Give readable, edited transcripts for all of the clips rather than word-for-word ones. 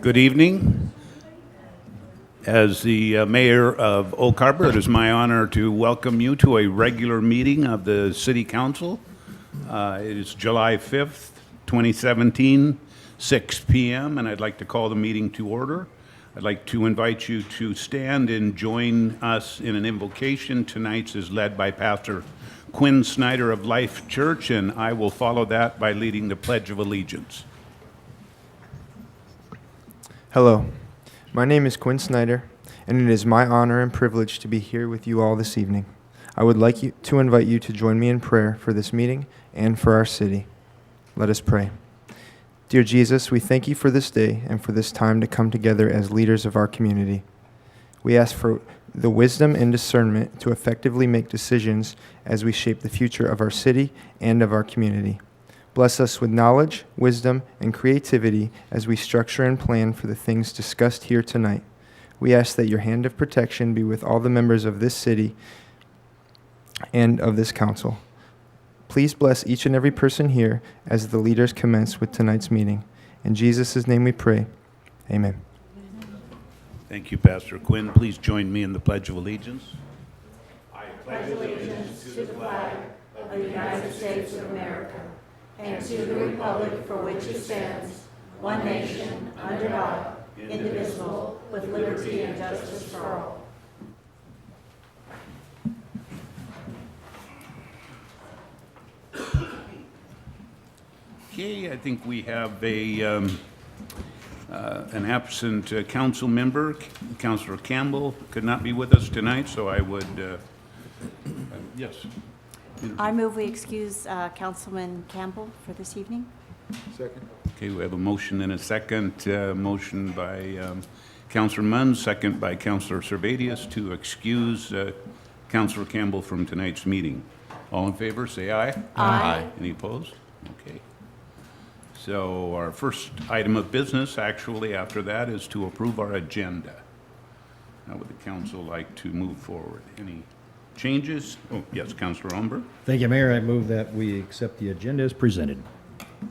Good evening. As the mayor of Oak Harbor, it is my honor to welcome you to a regular meeting of the City Council. It is July 5th, 2017, 6 p.m., and I'd like to call the meeting to order. I'd like to invite you to stand and join us in an invocation. Tonight's is led by Pastor Quinn Snyder of Life Church, and I will follow that by leading the Pledge of Allegiance. Hello, my name is Quinn Snyder, and it is my honor and privilege to be here with you all this evening. I would like to invite you to join me in prayer for this meeting and for our city. Let us pray. Dear Jesus, we thank you for this day and for this time to come together as leaders of our community. We ask for the wisdom and discernment to effectively make decisions as we shape the future of our city and of our community. Bless us with knowledge, wisdom, and creativity as we structure and plan for the things discussed here tonight. We ask that your hand of protection be with all the members of this city and of this council. Please bless each and every person here as the leaders commence with tonight's meeting. In Jesus' name we pray. Amen. Thank you, Pastor Quinn. Please join me in the Pledge of Allegiance. I pledge allegiance to the flag of the United States of America and to the republic for which it stands, one nation, under God, indivisible, with liberty and justice for all. Okay, I think we have an absent council member. Councilor Campbell could not be with us tonight, so I would, yes. I move we excuse Councilman Campbell for this evening. Second. Okay, we have a motion and a second. Motion by Councilor Munn, second by Councilor Servadius to excuse Councilor Campbell from tonight's meeting. All in favor, say aye. Aye. Any opposed? Okay. So our first item of business, actually, after that, is to approve our agenda. How would the council like to move forward? Any changes? Oh, yes, Councilor Umber. Thank you, Mayor. I move that we accept the agenda as presented.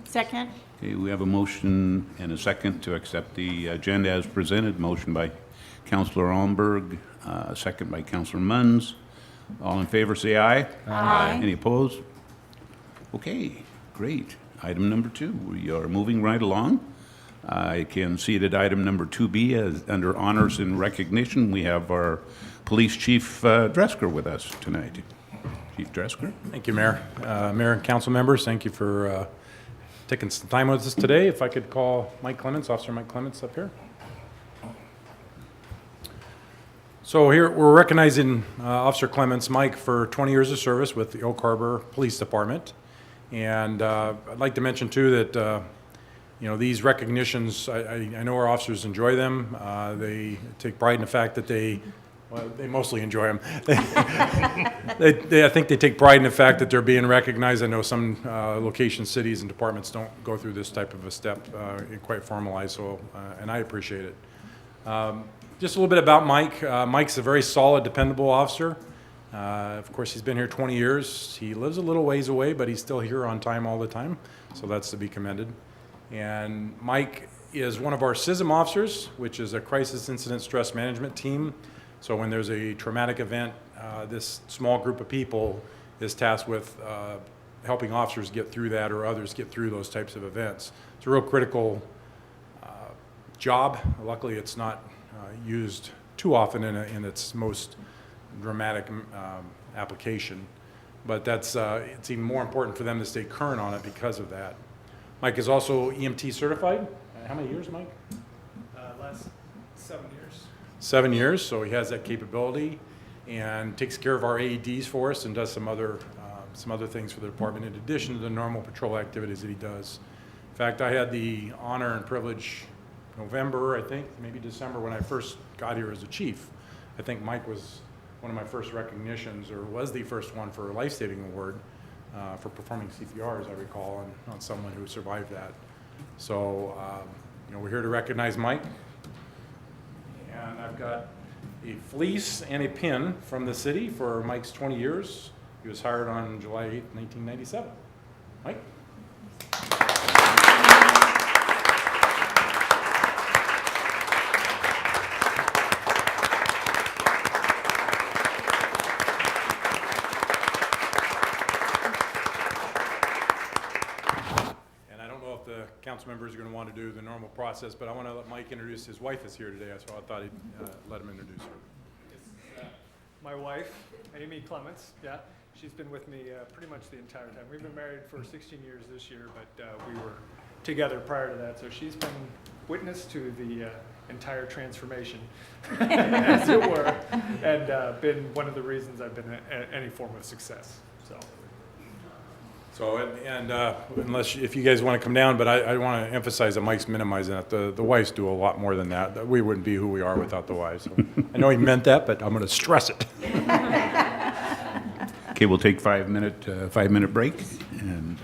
Second. Okay, we have a motion and a second to accept the agenda as presented. Motion by Councilor Almberg, second by Councilor Munns. All in favor, say aye. Aye. Any opposed? Okay, great. Item number 2, we are moving right along. I can see that item number 2B as under honors and recognition. We have our police chief Dresker with us tonight. Chief Dresker. Thank you, Mayor. Mayor and council members, thank you for taking some time with us today. If I could call Mike Clements, Officer Mike Clements up here. So here we're recognizing Officer Clements, Mike, for 20 years of service with the Oak Harbor Police Department. And I'd like to mention too that these recognitions, I know our officers enjoy them. They take pride in the fact that they mostly enjoy them. I think they take pride in the fact that they're being recognized. I know some locations, cities, and departments don't go through this type of a step quite formalized, so and I appreciate it. Just a little bit about Mike. Mike's a very solid, dependable officer. Of course, he's been here 20 years. He lives a little ways away, but he's still here on time all the time, so that's to be commended. And Mike is one of our CISM officers, which is a crisis incident stress management team. So when there's a traumatic event, this small group of people is tasked with helping officers get through that or others get through those types of events. It's a real critical job. Luckily, it's not used too often in its most dramatic application, but it's even more important for them to stay current on it because of that. Mike is also EMT certified. How many years, Mike? Last 7 years. 7 years, so he has that capability and takes care of our AEDs for us and does some other things for the department in addition to the normal patrol activities that he does. In fact, I had the honor and privilege November, I think, maybe December, when I first got here as a chief. I think Mike was one of my first recognitions, or was the first one, for a life-saving award for performing CPR, as I recall, on someone who survived that. So, we're here to recognize Mike. And I've got a fleece and a pin from the city for Mike's 20 years. He was hired on July 8th, 1997. Mike? council members are going to want to do the normal process, but I want to let Mike introduce his wife is here today, so I thought I'd let him introduce her. My wife, Amy Clements, yeah, she's been with me pretty much the entire time. We've been married for 16 years this year, but we were together prior to that, so she's been witness to the entire transformation, as it were, and been one of the reasons I've been any form of success, so. So, unless, if you guys want to come down, but I want to emphasize that Mike's minimizing that. The wives do a lot more than that. That we wouldn't be who we are without the wives. So I know he meant that, but I'm going to stress it. Okay, we'll take 5-minute break, and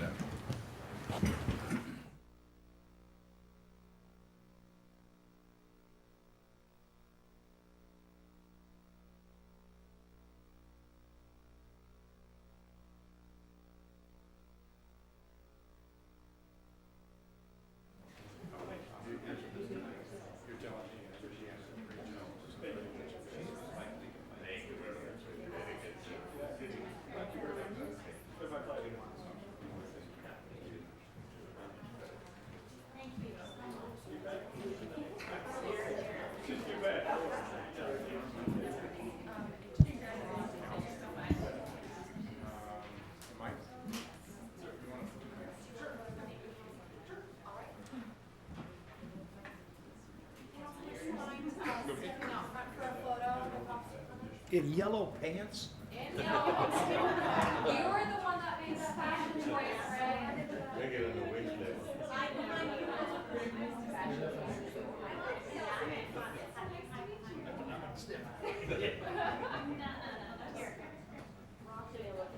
In yellow pants? You were the one that made the fashion choice, right?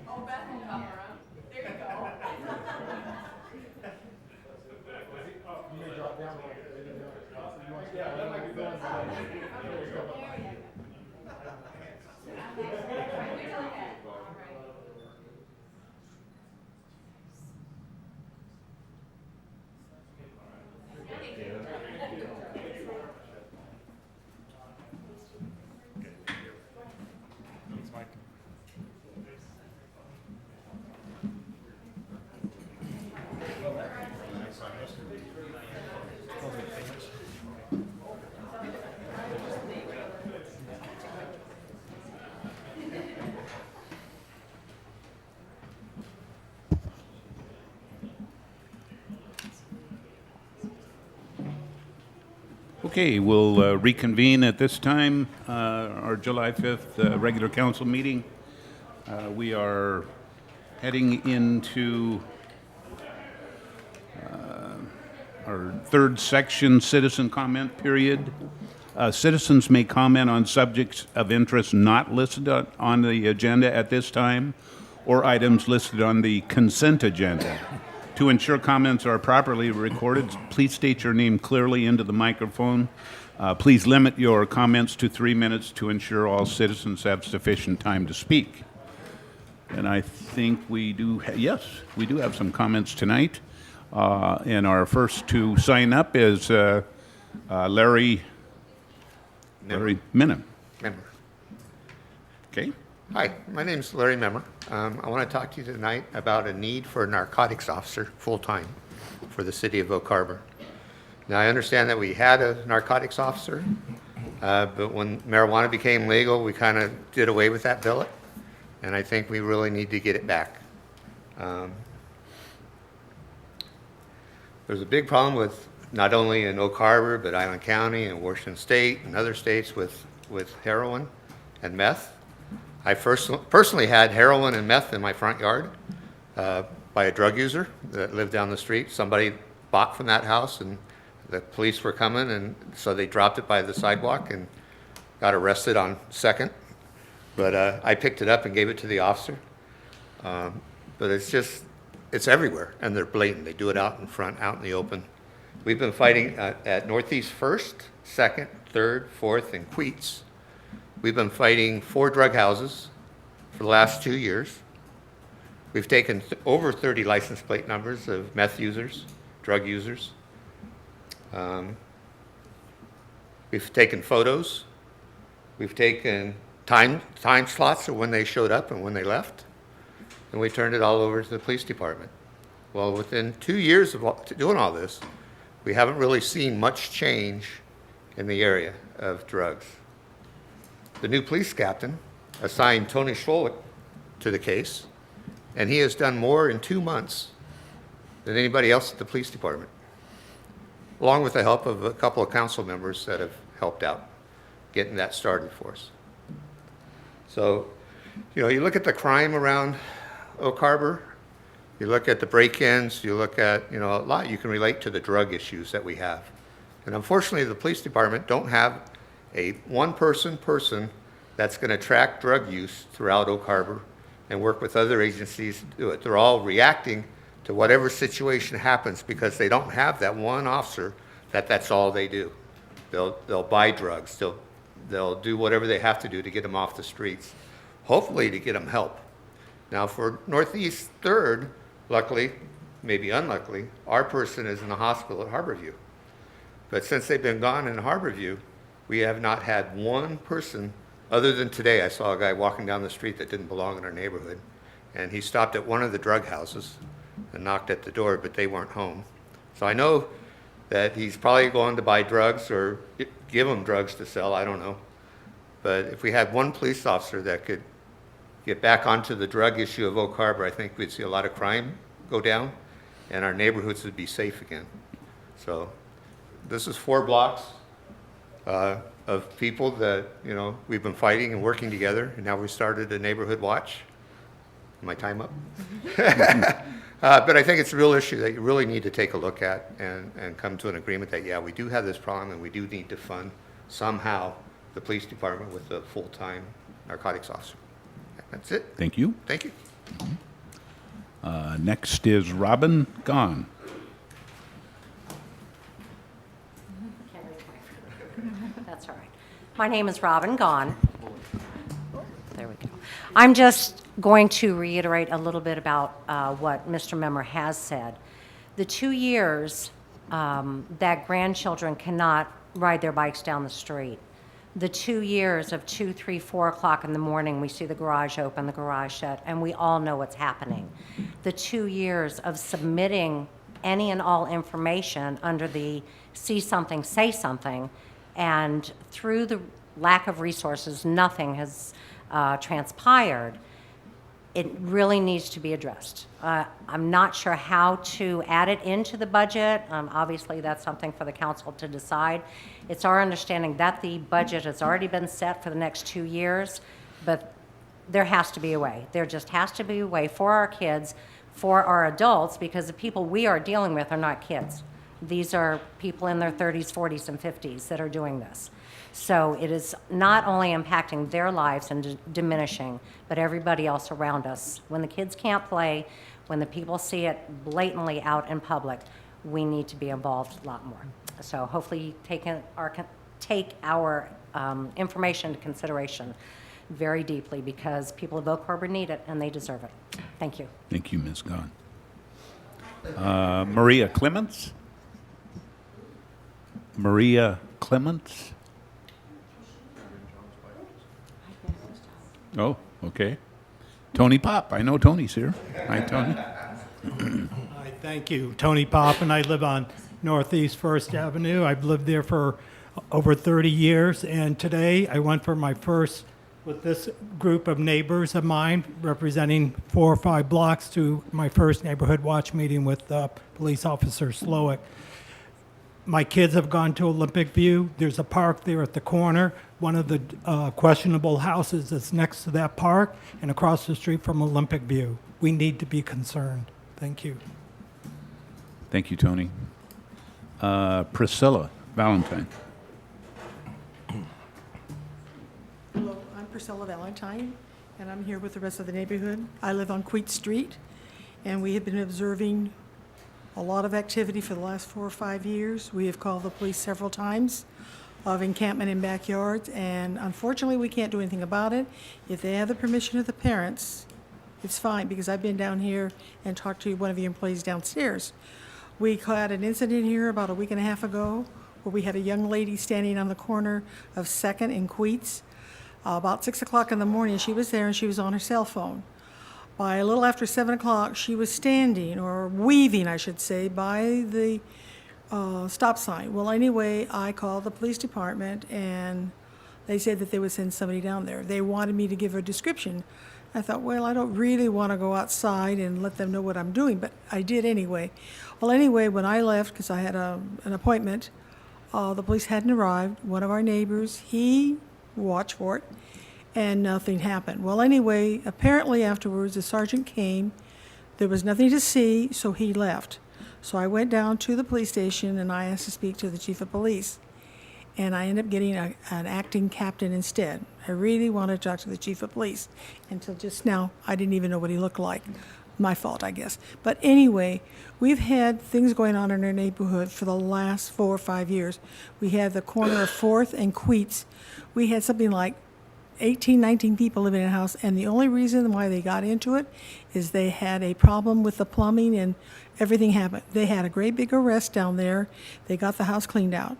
Oh, Beth will come around. There you go. Thanks, Mike. okay, we'll reconvene at this time, our July 5th regular council meeting. We are heading into our third section, citizen comment period. Citizens may comment on subjects of interest not listed on the agenda at this time, or items listed on the consent agenda. To ensure comments are properly recorded, please state your name clearly into the microphone. Please limit your comments to 3 minutes to ensure all citizens have sufficient time to speak. And I think we do, yes, we do have some comments tonight. And our first to sign up is Larry Minham. Member. Okay. Hi, my name is Larry Memmer. I want to talk to you tonight about a need for a narcotics officer full-time for the city of Oak Harbor. Now, I understand that we had a narcotics officer, but when marijuana became legal, we kind of did away with that billet, and I think we really need to get it back. There's a big problem with not only in Oak Harbor, but Island County and Washington State and other states with heroin and meth. I personally had heroin and meth in my front yard by a drug user that lived down the street. Somebody bought from that house, and the police were coming, and so they dropped it by the sidewalk and got arrested on second. But I picked it up and gave it to the officer. But it's everywhere, and they're blatant. They do it out in front, out in the open. We've been fighting at Northeast 1st, 2nd, 3rd, 4th, and Queets. We've been fighting 4 drug houses for the last 2 years. We've taken over 30 license plate numbers of meth users, drug users. We've taken photos. We've taken time slots of when they showed up and when they left. And we turned it all over to the police department. Well, within 2 years of doing all this, we haven't really seen much change in the area of drugs. The new police captain assigned Tony Schwolek to the case, and he has done more in 2 months than anybody else at the police department, along with the help of a couple of council members that have helped out getting that started for us. So, you look at the crime around Oak Harbor, you look at the break-ins, you look at, a lot you can relate to the drug issues that we have. And unfortunately, the police department don't have a one-person that's going to track drug use throughout Oak Harbor and work with other agencies to do it. They're all reacting to whatever situation happens because they don't have that one officer that's all they do. They'll buy drugs. They'll do whatever they have to do to get them off the streets, hopefully to get them help. Now for Northeast 3rd, luckily, maybe unluckily, our person is in the hospital at Harborview. But since they've been gone in Harborview, we have not had one person, other than today, I saw a guy walking down the street that didn't belong in our neighborhood, and he stopped at one of the drug houses and knocked at the door, but they weren't home. So I know that he's probably going to buy drugs or give them drugs to sell, I don't know. But if we had one police officer that could get back onto the drug issue of Oak Harbor, I think we'd see a lot of crime go down and our neighborhoods would be safe again. So this is 4 blocks of people that, we've been fighting and working together, and now we started a neighborhood watch. My time up? But I think it's a real issue that you really need to take a look at and come to an agreement that, yeah, we do have this problem and we do need to fund somehow the police department with a full-time narcotics officer. That's it. Thank you. Thank you. Next is Robin Gahn. That's all right. My name is Robin Gahn. There we go. I'm just going to reiterate a little bit about what Mr. Memmer has said. The 2 years that grandchildren cannot ride their bikes down the street, the 2 years of 2, 3, 4 o'clock in the morning, we see the garage open, the garage shut, and we all know what's happening. The 2 years of submitting any and all information under the see something, say something, and through the lack of resources, nothing has transpired. It really needs to be addressed. I'm not sure how to add it into the budget. Obviously, that's something for the council to decide. It's our understanding that the budget has already been set for the next 2 years, but there has to be a way. There just has to be a way for our kids, for our adults, because the people we are dealing with are not kids. These are people in their 30s, 40s, and 50s that are doing this. So it is not only impacting their lives and diminishing, but everybody else around us. When the kids can't play, when the people see it blatantly out in public, we need to be involved a lot more. So hopefully take our information into consideration very deeply, because people of Oak Harbor need it and they deserve it. Thank you. Thank you, Ms. Gahn. Maria Clements? Maria Clements? Oh, okay. Tony Pop. I know Tony's here. Hi, Tony. Hi, thank you. Tony Pop, and I live on Northeast First Avenue. I've lived there for over 30 years, and today I went for my first, with this group of neighbors of mine, representing 4 or 5 blocks, to my first neighborhood watch meeting with Police Officer Slowick. My kids have gone to Olympic View. There's a park there at the corner. One of the questionable houses is next to that park and across the street from Olympic View. We need to be concerned. Thank you. Thank you, Tony. Priscilla Valentine. Hello, I'm Priscilla Valentine, and I'm here with the rest of the neighborhood. I live on Queet Street, and we have been observing a lot of activity for the last 4 or 5 years. We have called the police several times of encampment in backyards, and unfortunately, we can't do anything about it. If they have the permission of the parents, it's fine, because I've been down here and talked to one of the employees downstairs. We had an incident here about a week and a half ago where we had a young lady standing on the corner of 2nd and Queets. About 6 o'clock in the morning, she was there and she was on her cell phone. By a little after 7 o'clock, she was standing, or weaving, I should say, by the stop sign. Well, anyway, I called the police department, and they said that they would send somebody down there. They wanted me to give a description. I thought, well, I don't really want to go outside and let them know what I'm doing, but I did anyway. Well, anyway, when I left, because I had an appointment, the police hadn't arrived. One of our neighbors, he watched for it, and nothing happened. Well, anyway, apparently afterwards, the sergeant came. There was nothing to see, so he left. So I went down to the police station, and I asked to speak to the chief of police. And I ended up getting an acting captain instead. I really wanted to talk to the chief of police. Until just now, I didn't even know what he looked like. My fault, I guess. But anyway, we've had things going on in our neighborhood for the last 4 or 5 years. We had the corner of 4th and Queets. We had something like 18, 19 people living in a house, and the only reason why they got into it is they had a problem with the plumbing, and everything happened. They had a great big arrest down there. They got the house cleaned out.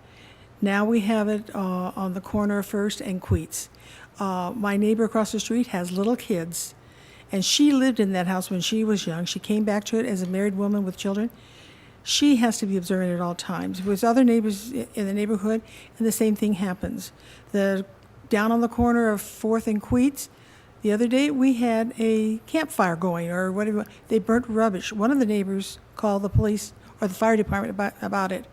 Now we have it on the corner of 1st and Queets. My neighbor across the street has little kids, and she lived in that house when she was young. She came back to it as a married woman with children. She has to be observant at all times. With other neighbors in the neighborhood, and the same thing happens. Down on the corner of 4th and Queets, the other day we had a campfire going, or whatever. They burnt rubbish. One of the neighbors called the police or the fire department about it.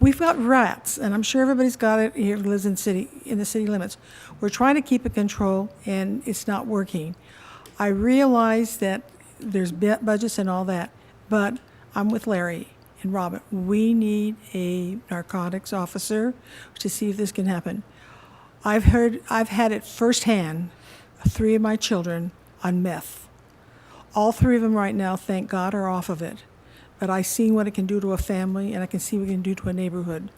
We've got rats, and I'm sure everybody's got it here who lives in the city limits. We're trying to keep it control, and it's not working. I realize that there's budgets and all that, but I'm with Larry and Robin. We need a narcotics officer to see if this can happen. I've had it firsthand, 3 of my children on meth. All 3 of them right now, thank God, are off of it. But I've seen what it can do to a family, and I can see what it can do to a neighborhood.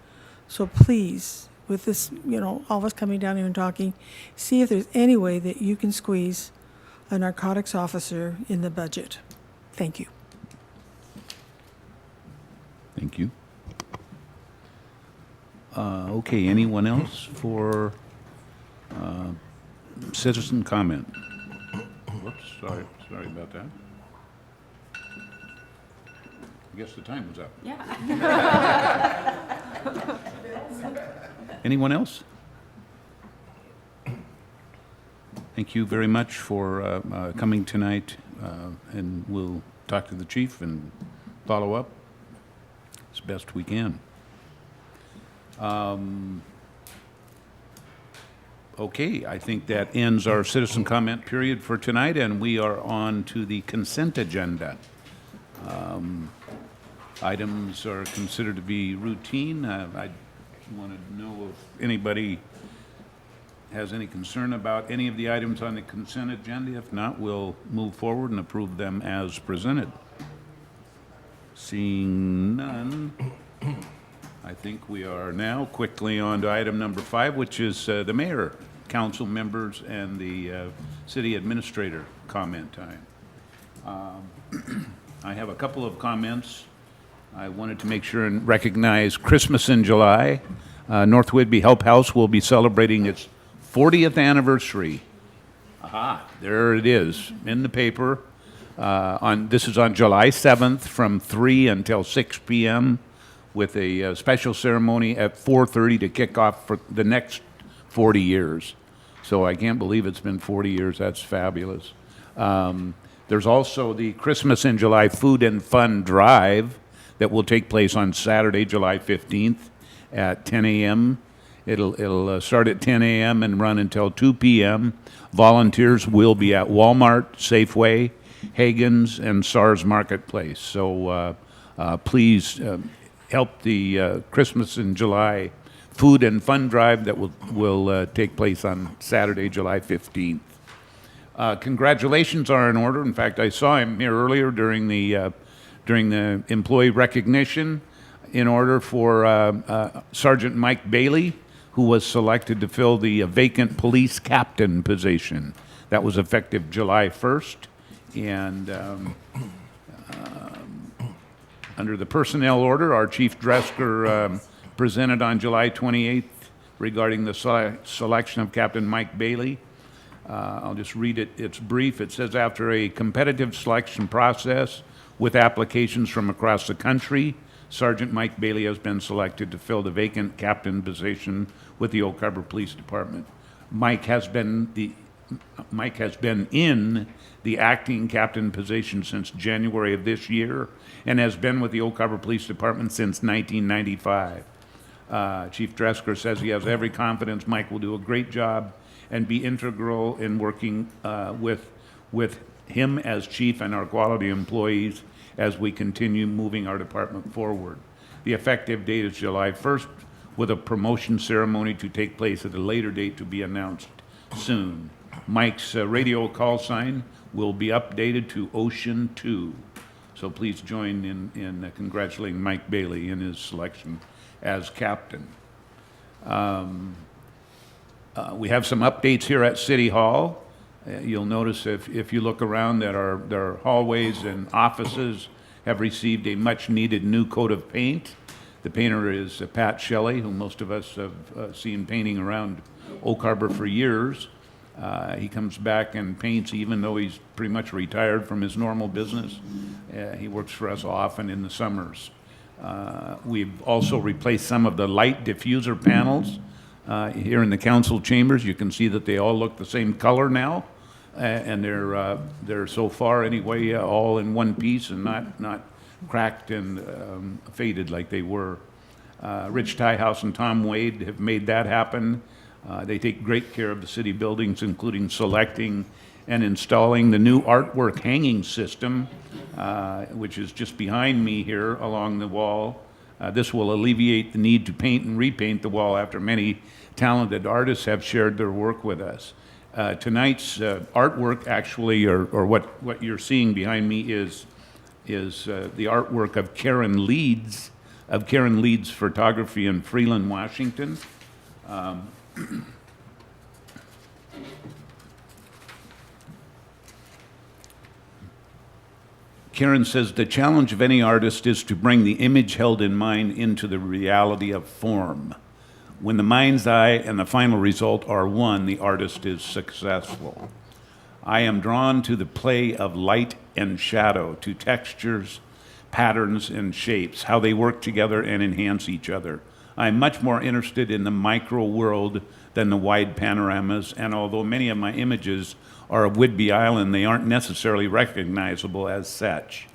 So please, with this, all of us coming down here and talking, see if there's any way that you can squeeze a narcotics officer in the budget. Thank you. Thank you. Okay, anyone else for citizen comment? Whoops, sorry about that. I guess the time was up. Yeah. Anyone else? Thank you very much for coming tonight, and we'll talk to the chief and follow up as best we can. Okay, I think that ends our citizen comment period for tonight, and we are on to the consent agenda. Items are considered to be routine. I want to know if anybody has any concern about any of the items on the consent agenda. If not, we'll move forward and approve them as presented. Seeing none, I think we are now quickly on to item number 5, which is the mayor, council members, and the city administrator comment time. I have a couple of comments. I wanted to make sure and recognize Christmas in July. North Whidbey Help House will be celebrating its 40th anniversary. Aha, there it is in the paper. This is on July 7th from 3 until 6 p.m. with a special ceremony at 4:30 to kick off for the next 40 years. So I can't believe it's been 40 years. That's fabulous. There's also the Christmas in July Food and Fun Drive that will take place on Saturday, July 15th at 10 a.m. It'll start at 10 a.m. and run until 2 p.m. Volunteers will be at Walmart, Safeway, Hagen's, and SARS Marketplace. So please help the Christmas in July Food and Fun Drive that will take place on Saturday, July 15th. Congratulations are in order. In fact, I saw him here earlier during the employee recognition, in order for Sergeant Mike Bailey, who was selected to fill the vacant police captain position. That was effective July 1st. And under the personnel order, our Chief Dresker presented on July 28th regarding the selection of Captain Mike Bailey. I'll just read it. It's brief. It says, after a competitive selection process with applications from across the country, Sergeant Mike Bailey has been selected to fill the vacant captain position with the Oak Harbor Police Department. Mike has been in the acting captain position since January of this year and has been with the Oak Harbor Police Department since 1995. Chief Dresker says he has every confidence Mike will do a great job and be integral in working with him as chief and our quality employees as we continue moving our department forward. The effective date is July 1st, with a promotion ceremony to take place at a later date to be announced soon. Mike's radio call sign will be updated to Ocean 2. So please join in congratulating Mike Bailey in his selection as captain. We have some updates here at City Hall. You'll notice if you look around that our hallways and offices have received a much-needed new coat of paint. The painter is Pat Shelley, who most of us have seen painting around Oak Harbor for years. He comes back and paints even though he's pretty much retired from his normal business. He works for us often in the summers. We've also replaced some of the light diffuser panels here in the council chambers. You can see that they all look the same color now, and they're so far anyway all in one piece and not cracked and faded like they were. Rich Tiehouse and Tom Wade have made that happen. They take great care of the city buildings, including selecting and installing the new artwork hanging system, which is just behind me here along the wall. This will alleviate the need to paint and repaint the wall after many talented artists have shared their work with us. Tonight's artwork actually, or what you're seeing behind me is the artwork of Karen Leeds Photography in Freeland, Washington. Karen says, the challenge of any artist is to bring the image held in mind into the reality of form. When the mind's eye and the final result are one, the artist is successful. I am drawn to the play of light and shadow, to textures, patterns, and shapes, how they work together and enhance each other. I'm much more interested in the micro world than the wide panoramas, and although many of my images are of Whidbey Island, they aren't necessarily recognizable as such.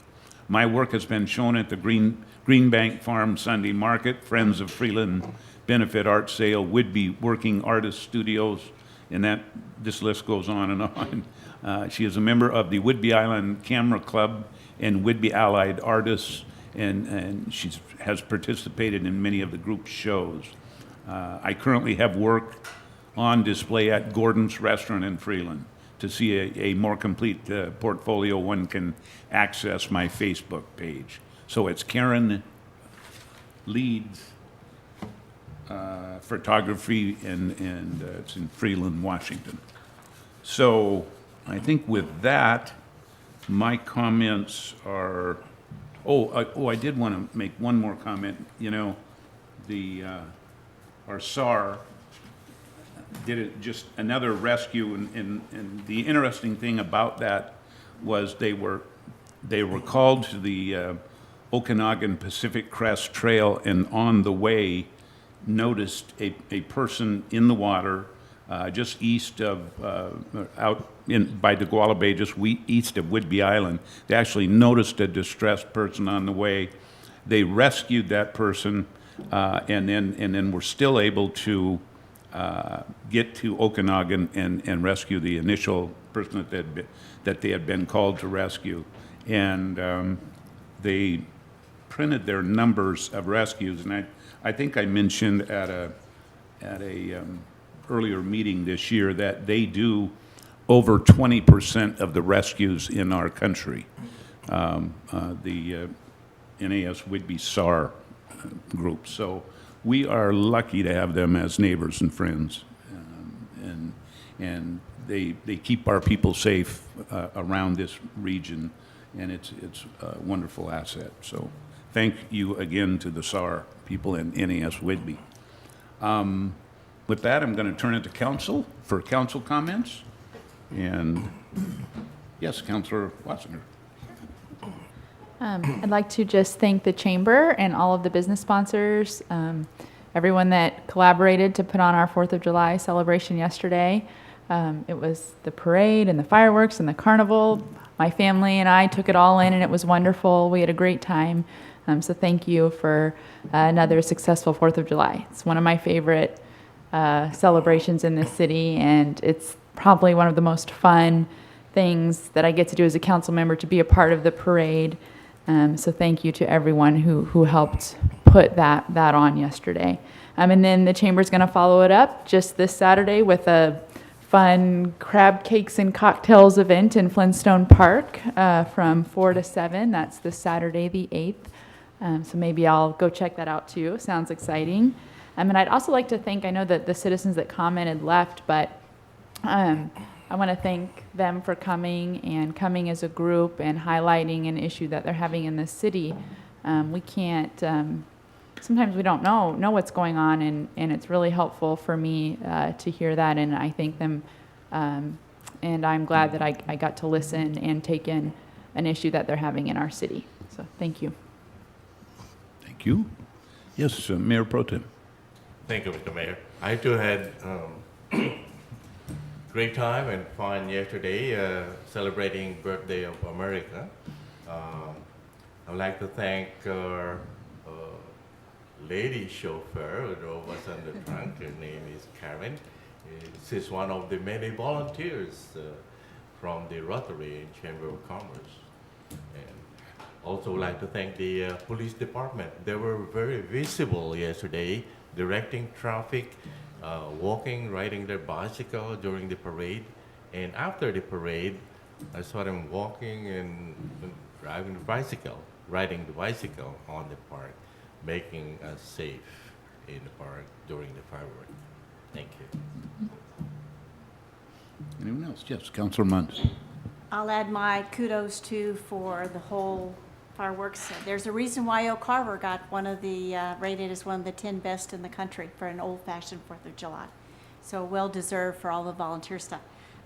My work has been shown at the Greenbank Farm Sunday Market, Friends of Freeland Benefit Art Sale, Whidbey Working Artist Studios, and this list goes on and on. She is a member of the Whidbey Island Camera Club and Whidbey Allied Artists, and she has participated in many of the group's shows. I currently have work on display at Gordon's Restaurant in Freeland. To see a more complete portfolio, one can access my Facebook page. So it's Karen Leeds Photography, and it's in Freeland, Washington. So I think with that, my comments are, I did want to make one more comment. You know, our SAR did just another rescue, and the interesting thing about that was they were called to the Okanagan Pacific Crest Trail, and on the way noticed a person in the water just east of by Deguala Bay, just east of Whidbey Island. They actually noticed a distressed person on the way. They rescued that person, and then were still able to get to Okanagan and rescue the initial person that they had been called to rescue. And they printed their numbers of rescues, and I think I mentioned at a earlier meeting this year that they do over 20% of the rescues in our country. The NAS Whidbey SAR group. So we are lucky to have them as neighbors and friends, and they keep our people safe around this region, and it's a wonderful asset. So thank you again to the SAR people in NAS Whidbey. With that, I'm going to turn it to council for council comments. And yes, Councilor Wassinger. I'd like to just thank the Chamber and all of the business sponsors, everyone that collaborated to put on our 4th of July celebration yesterday. It was the parade and the fireworks and the carnival. My family and I took it all in, and it was wonderful. We had a great time. So thank you for another successful 4th of July. It's one of my favorite celebrations in this city, and it's probably one of the most fun things that I get to do as a council member, to be a part of the parade. So thank you to everyone who helped put that on yesterday. And then the Chamber's going to follow it up just this Saturday with a fun crab cakes and cocktails event in Flintstone Park from 4 to 7. That's this Saturday, the 8th. So maybe I'll go check that out too. Sounds exciting. And I'd also like to thank, I know that the citizens that commented left, but I want to thank them for coming as a group and highlighting an issue that they're having in this city. We can't, sometimes we don't know what's going on, and it's really helpful for me to hear that, and I thank them. And I'm glad that I got to listen and take in an issue that they're having in our city. So thank you. Thank you. Yes, Mayor Pro Tem. Thank you, Mr. Mayor. I too had great time and fun yesterday celebrating birthday of America. I'd like to thank our lady chauffeur who drove us on the trunk. Her name is Karen. She's one of the many volunteers from the Rotary and Chamber of Commerce. And also would like to thank the police department. They were very visible yesterday, directing traffic, walking, riding their bicycle during the parade. And after the parade, I saw them walking and driving the bicycle, riding the bicycle on the park, making us safe in the park during the fireworks. Thank you. Anyone else? Yes, Councilor Munns. I'll add my kudos for the whole fireworks. There's a reason why Oak Harbor got rated as one of the 10 best in the country for an old-fashioned 4th of July. So well-deserved for all the volunteer stuff.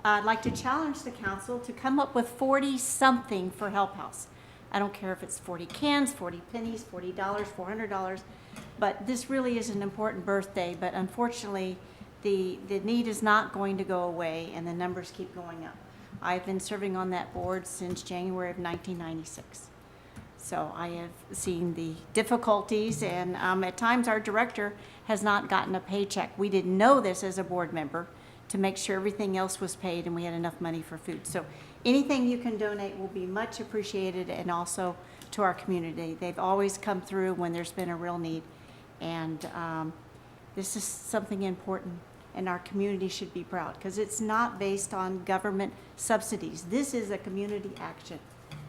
I'd like to challenge the council to come up with 40-something for Help House. I don't care if it's 40 cans, 40 pennies, $40, $400, but this really is an important birthday, but unfortunately, the need is not going to go away, and the numbers keep going up. I've been serving on that board since January of 1996. So I have seen the difficulties, and at times our director has not gotten a paycheck. We didn't know this as a board member to make sure everything else was paid and we had enough money for food. So anything you can donate will be much appreciated, and also to our community. They've always come through when there's been a real need, and this is something important, and our community should be proud because it's not based on government subsidies. This is a community action,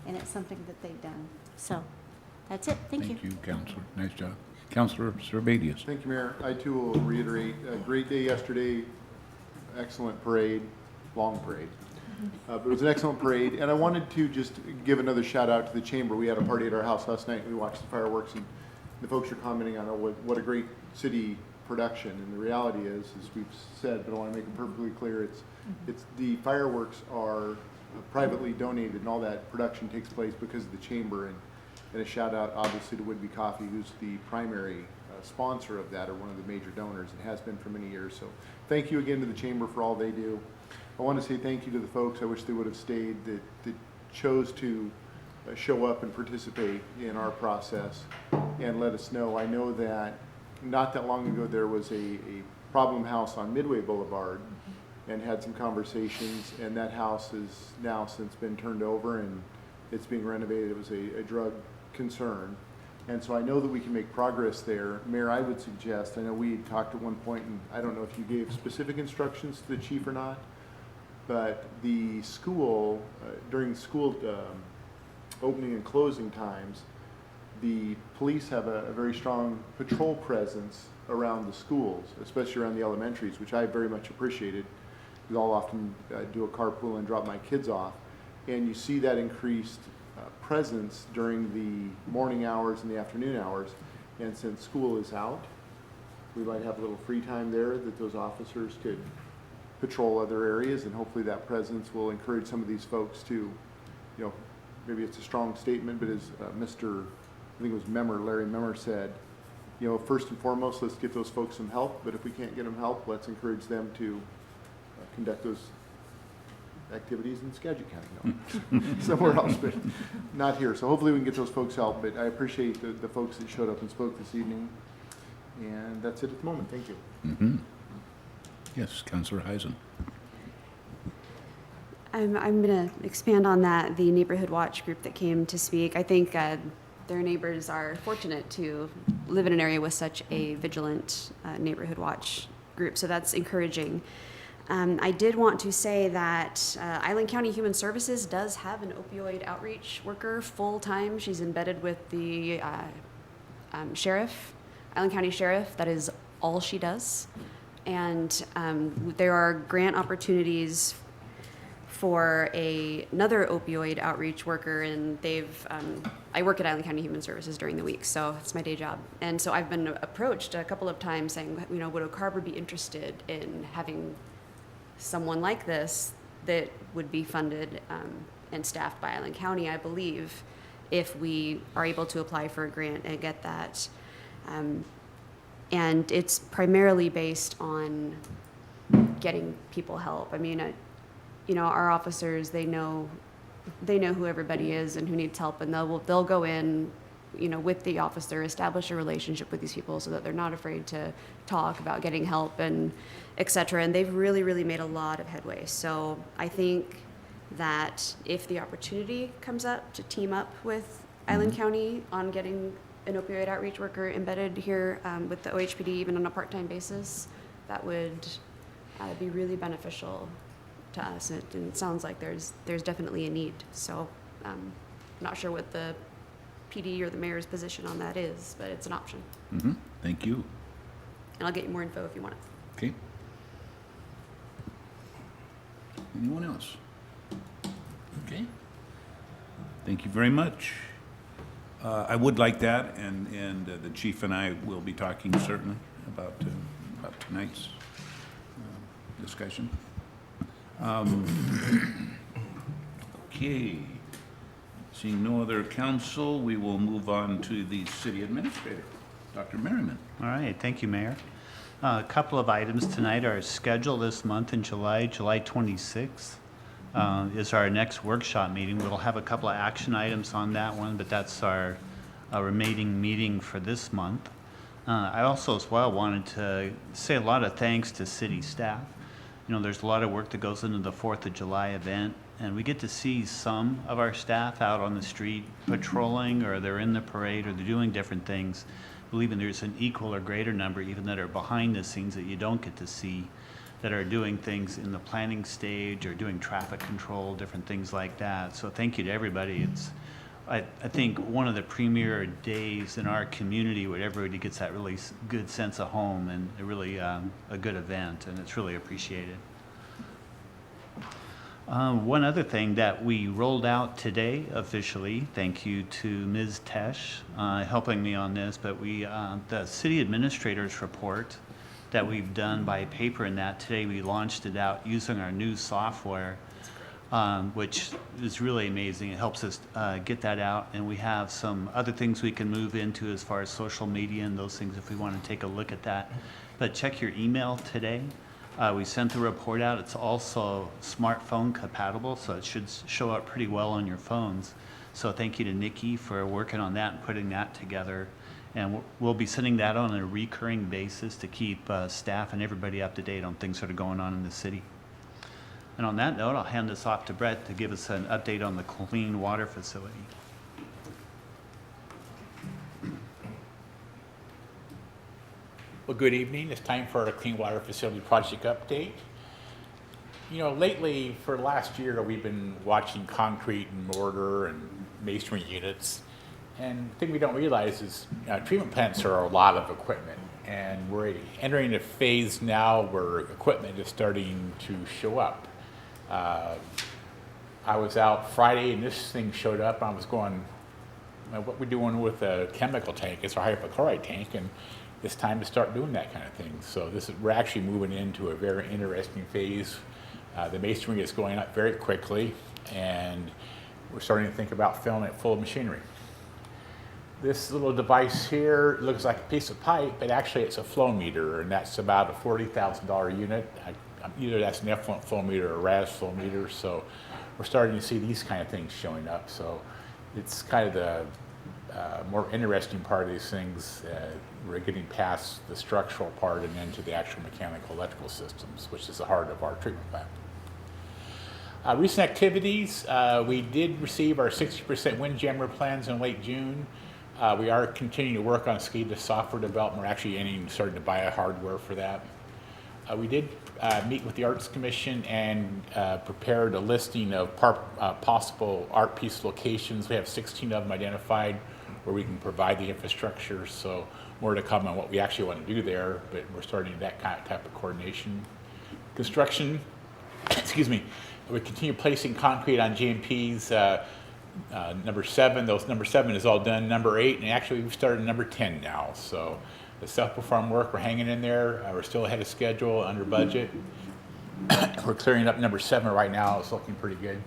and it's something that they've done. So that's it. Thank you. Thank you, Councilor. Nice job. Councilor Servadius. Thank you, Mayor. I too will reiterate, a great day yesterday, excellent parade, long parade. But it was an excellent parade, and I wanted to just give another shout out to the Chamber. We had a party at our house last night. We watched the fireworks, and the folks are commenting on what a great city production. And the reality is, as we've said, but I want to make it perfectly clear, it's the fireworks are privately donated, and all that production takes place because of the Chamber. And a shout out, obviously, to Whidbey Coffee, who's the primary sponsor of that, or one of the major donors, and has been for many years. So thank you again to the Chamber for all they do. I want to say thank you to the folks, I wish they would have stayed, that chose to show up and participate in our process and let us know. I know that not that long ago there was a problem house on Midway Boulevard, and had some conversations, and that house has now since been turned over and it's being renovated. It was a drug concern. And so I know that we can make progress there. Mayor, I would suggest, I know we had talked at one point, and I don't know if you gave specific instructions to the chief or not, but the school, during school opening and closing times, the police have a very strong patrol presence around the schools, especially around the elementaries, which I very much appreciated. Because I'll often do a carpool and drop my kids off. And you see that increased presence during the morning hours and the afternoon hours. And since school is out, we might have a little free time there that those officers could patrol other areas, and hopefully that presence will encourage some of these folks to, maybe it's a strong statement, but as I think it was Larry Memmer said, you know, first and foremost, let's get those folks some help, but if we can't get them help, let's encourage them to conduct those activities in Skagit County, no, somewhere else, but not here. So hopefully we can get those folks help, but I appreciate the folks that showed up and spoke this evening. And that's it at the moment. Thank you. Mm-hmm. Yes, Councillor Heisen. I'm going to expand on that, the Neighborhood Watch group that came to speak. I think their neighbors are fortunate to live in an area with such a vigilant Neighborhood Watch group, so that's encouraging. I did want to say that Island County Human Services does have an opioid outreach worker full-time. She's embedded with the sheriff, Island County Sheriff. That is all she does. And there are grant opportunities for another opioid outreach worker, and I work at Island County Human Services during the week, so it's my day job. And so I've been approached a couple of times saying, you know, would Oak Harbor be interested in having someone like this that would be funded and staffed by Island County, I believe, if we are able to apply for a grant and get that. And it's primarily based on getting people help. I mean, you know, our officers, they know who everybody is and who needs help, and they'll go in, you know, with the officer, establish a relationship with these people so that they're not afraid to talk about getting help and et cetera. And they've really, really made a lot of headway. So I think that if the opportunity comes up to team up with Island County on getting an opioid outreach worker embedded here with the OHPD, even on a part-time basis, that would be really beneficial to us. And it sounds like there's definitely a need. So I'm not sure what the PD or the mayor's position on that is, but it's an option. Mm-hmm. Thank you. And I'll get you more info if you want it. Okay. Anyone else? Okay. Thank you very much. I would like that, and the chief and I will be talking certainly about tonight's discussion. Okay. Seeing no other council, we will move on to the city administrator, Dr. Merriman. All right, thank you, Mayor. A couple of items tonight are scheduled this month in July 26th. Is our next workshop meeting. We'll have a couple of action items on that one, but that's our remaining meeting for this month. I also as well wanted to say a lot of thanks to city staff. You know, there's a lot of work that goes into the 4th of July event, and we get to see some of our staff out on the street patrolling, or they're in the parade, or they're doing different things. I believe there's an equal or greater number even that are behind the scenes that you don't get to see, that are doing things in the planning stage or doing traffic control, different things like that. So thank you to everybody. I think one of the premier days in our community where everybody gets that really good sense of home, and really a good event, and it's really appreciated. One other thing that we rolled out today officially, thank you to Ms. Tesh helping me on this, but the city administrator's report that we've done by paper, and that today we launched it out using our new software, which is really amazing. It helps us get that out, and we have some other things we can move into as far as social media and those things if we want to take a look at that. But check your email today. We sent the report out. It's also smartphone compatible, so it should show up pretty well on your phones. So thank you to Nikki for working on that and putting that together. And we'll be sending that on a recurring basis to keep staff and everybody up to date on things that are going on in the city. And on that note, I'll hand this off to Brett to give us an update on the clean water facility. Well, good evening. It's time for our Clean Water Facility Project update. You know, lately, for last year, we've been watching concrete and mortar and masonry units. And the thing we don't realize is treatment plants are a lot of equipment. And we're entering a phase now where equipment is starting to show up. I was out Friday and this thing showed up. I was going, what we're doing with a chemical tank, it's a hypochlorite tank, and it's time to start doing that kind of thing. So we're actually moving into a very interesting phase. The masonry is going up very quickly, and we're starting to think about filling it full of machinery. This little device here looks like a piece of pipe, but actually it's a flow meter, and that's about a $40,000 unit. Either that's an effluent flow meter or a RAS flow meter, so we're starting to see these kind of things showing up. So it's kind of the more interesting part of these things. We're getting past the structural part and into the actual mechanical electrical systems, which is the heart of our treatment plant. Recent activities, we did receive our 60% Windjammer plans in late June. We are continuing to work on SCADA software development. We're actually starting to buy a hardware for that. We did meet with the Arts Commission and prepared a listing of possible art piece locations. We have 16 of them identified where we can provide the infrastructure, so more to come on what we actually want to do there, but we're starting that type of coordination. Construction, excuse me, we continue placing concrete on GMP's number 7. Number 7 is all done. Number 8, and actually we've started number 10 now. So the self-performed work, we're hanging in there. We're still ahead of schedule, under budget. We're clearing up number 7 right now. It's looking pretty good.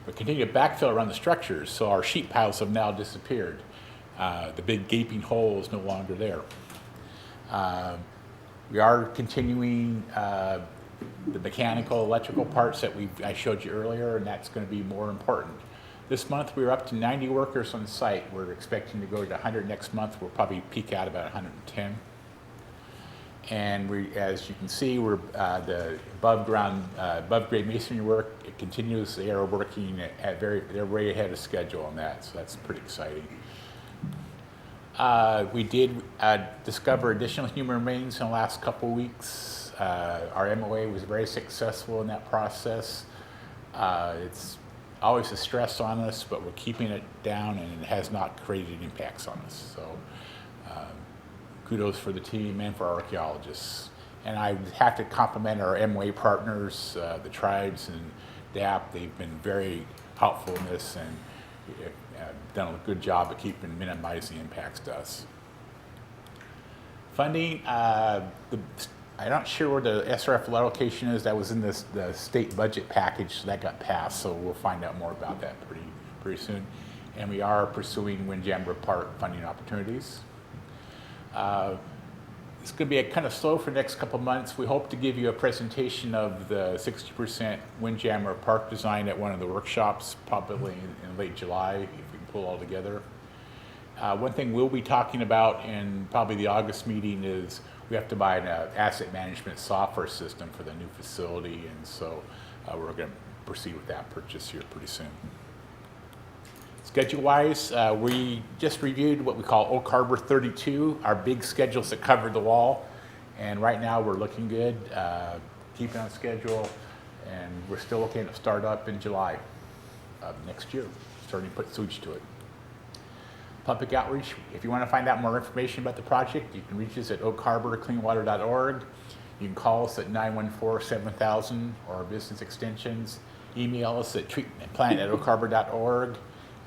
We continue to backfill around the structures, so our sheet piles have now disappeared. The big gaping hole is no longer there. We are continuing the mechanical, electrical parts that I showed you earlier, and that's going to be more important. This month, we were up to 90 workers on site. We're expecting to go to 100 next month. We'll probably peak out about 110. And as you can see, we're the above grade masonry work. It continues. They are working they're way ahead of schedule on that, so that's pretty exciting. We did discover additional human remains in the last couple weeks. Our MOA was very successful in that process. It's always a stress on us, but we're keeping it down, and it has not created impacts on us. So kudos for the team and for our archaeologists. And I have to compliment our MOA partners, the tribes and DAP. They've been very helpful in this and done a good job of minimizing the impacts to us. Funding, I'm not sure where the SRF allocation is. That was in the state budget package, so that got passed, so we'll find out more about that pretty soon. And we are pursuing Windjammer Park funding opportunities. It's going to be kind of slow for the next couple months. We hope to give you a presentation of the 60% Windjammer Park design at one of the workshops, probably in late July, if we can pull it all together. One thing we'll be talking about in probably the August meeting is we have to buy an asset management software system for the new facility, and so we're going to proceed with that purchase here pretty soon. Schedule-wise, we just reviewed what we call Oak Harbor 32, our big schedules that cover the wall, and right now we're looking good, keeping on schedule, and we're still looking at start up in July of next year, starting to put sewage to it. Public outreach, if you want to find out more information about the project, you can reach us at oakharborcleanwater.org. You can call us at 914-7000 or our business extensions. Email us at treatmentplant@oakharbor.org.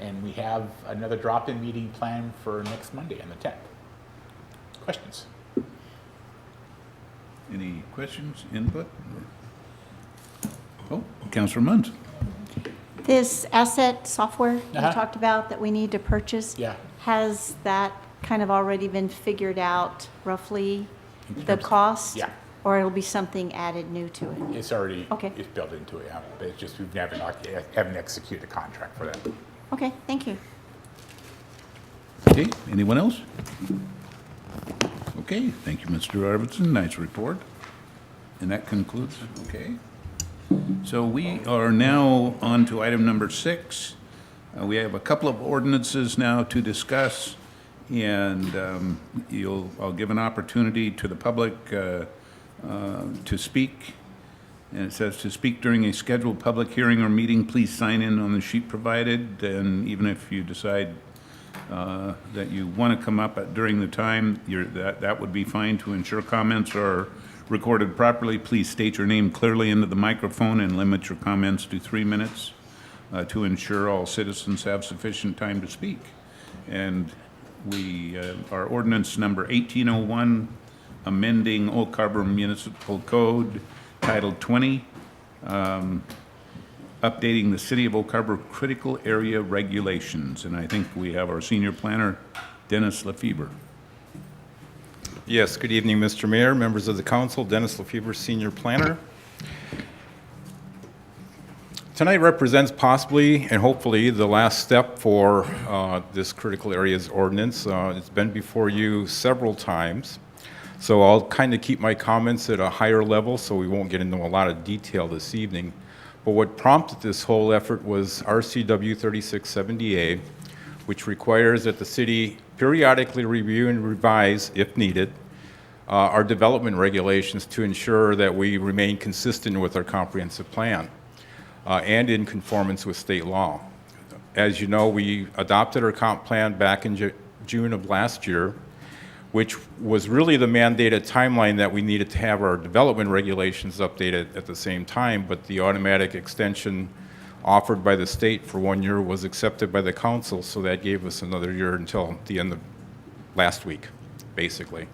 And we have another drop-in meeting planned for next Monday on the 10th. Questions? Any questions, input? Oh, Councilor Munns. This asset software you Uh-huh. talked about that we need to purchase, Yeah. has that kind of already been figured out roughly, In the terms- cost? Yeah. Or it'll be something added new to it? It's already Okay. it's built into it, yeah. But it's just haven't executed a contract for that. Okay, thank you. Okay, anyone else? Okay, thank you, Mr. Arvidsson. Nice report. And that concludes, okay. So we are now on to item number 6. We have a couple of ordinances now to discuss, and I'll give an opportunity to the public to speak. And it says, to speak during a scheduled public hearing or meeting, please sign in on the sheet provided. And even if you decide that you want to come up during the time, that would be fine. To ensure comments are recorded properly, please state your name clearly into the microphone and limit your comments to 3 minutes to ensure all citizens have sufficient time to speak. And our ordinance number 1801, amending Oak Harbor Municipal Code, Title 20. updating the City of Oak Harbor critical area regulations. And I think we have our senior planner, Dennis Lefebvre. Yes, good evening, Mr. Mayor, members of the council, Dennis Lefebvre, Senior Planner. Tonight represents possibly and hopefully the last step for this critical areas ordinance. It's been before you several times, so I'll kind of keep my comments at a higher level so we won't get into a lot of detail this evening. But what prompted this whole effort was RCW 3670A, which requires that the city periodically review and revise, if needed, our development regulations to ensure that we remain consistent with our comprehensive plan and in conformance with state law. As you know, we adopted our comp plan back in June of last year, which was really the mandated timeline that we needed to have our development regulations updated at the same time, but the automatic extension offered by the state for 1 year was accepted by the council, so that gave us another year until the end of last week, basically.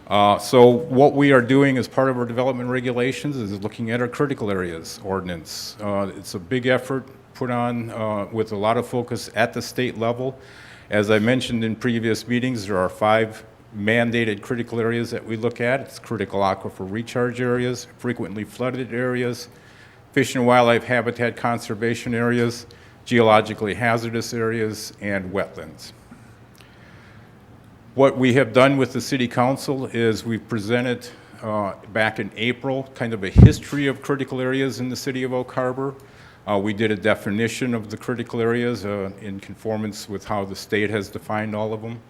So what we are doing as part of our development regulations is looking at our critical areas ordinance. It's a big effort put on with a lot of focus at the state level. As I mentioned in previous meetings, there are 5 mandated critical areas that we look at. It's critical aquifer recharge areas, frequently flooded areas, fish and wildlife habitat conservation areas, geologically hazardous areas, and wetlands. What we have done with the City Council is we've presented back in April kind of a history of critical areas in the City of Oak Harbor. We did a definition of the critical areas in conformance with how the state has defined all of them.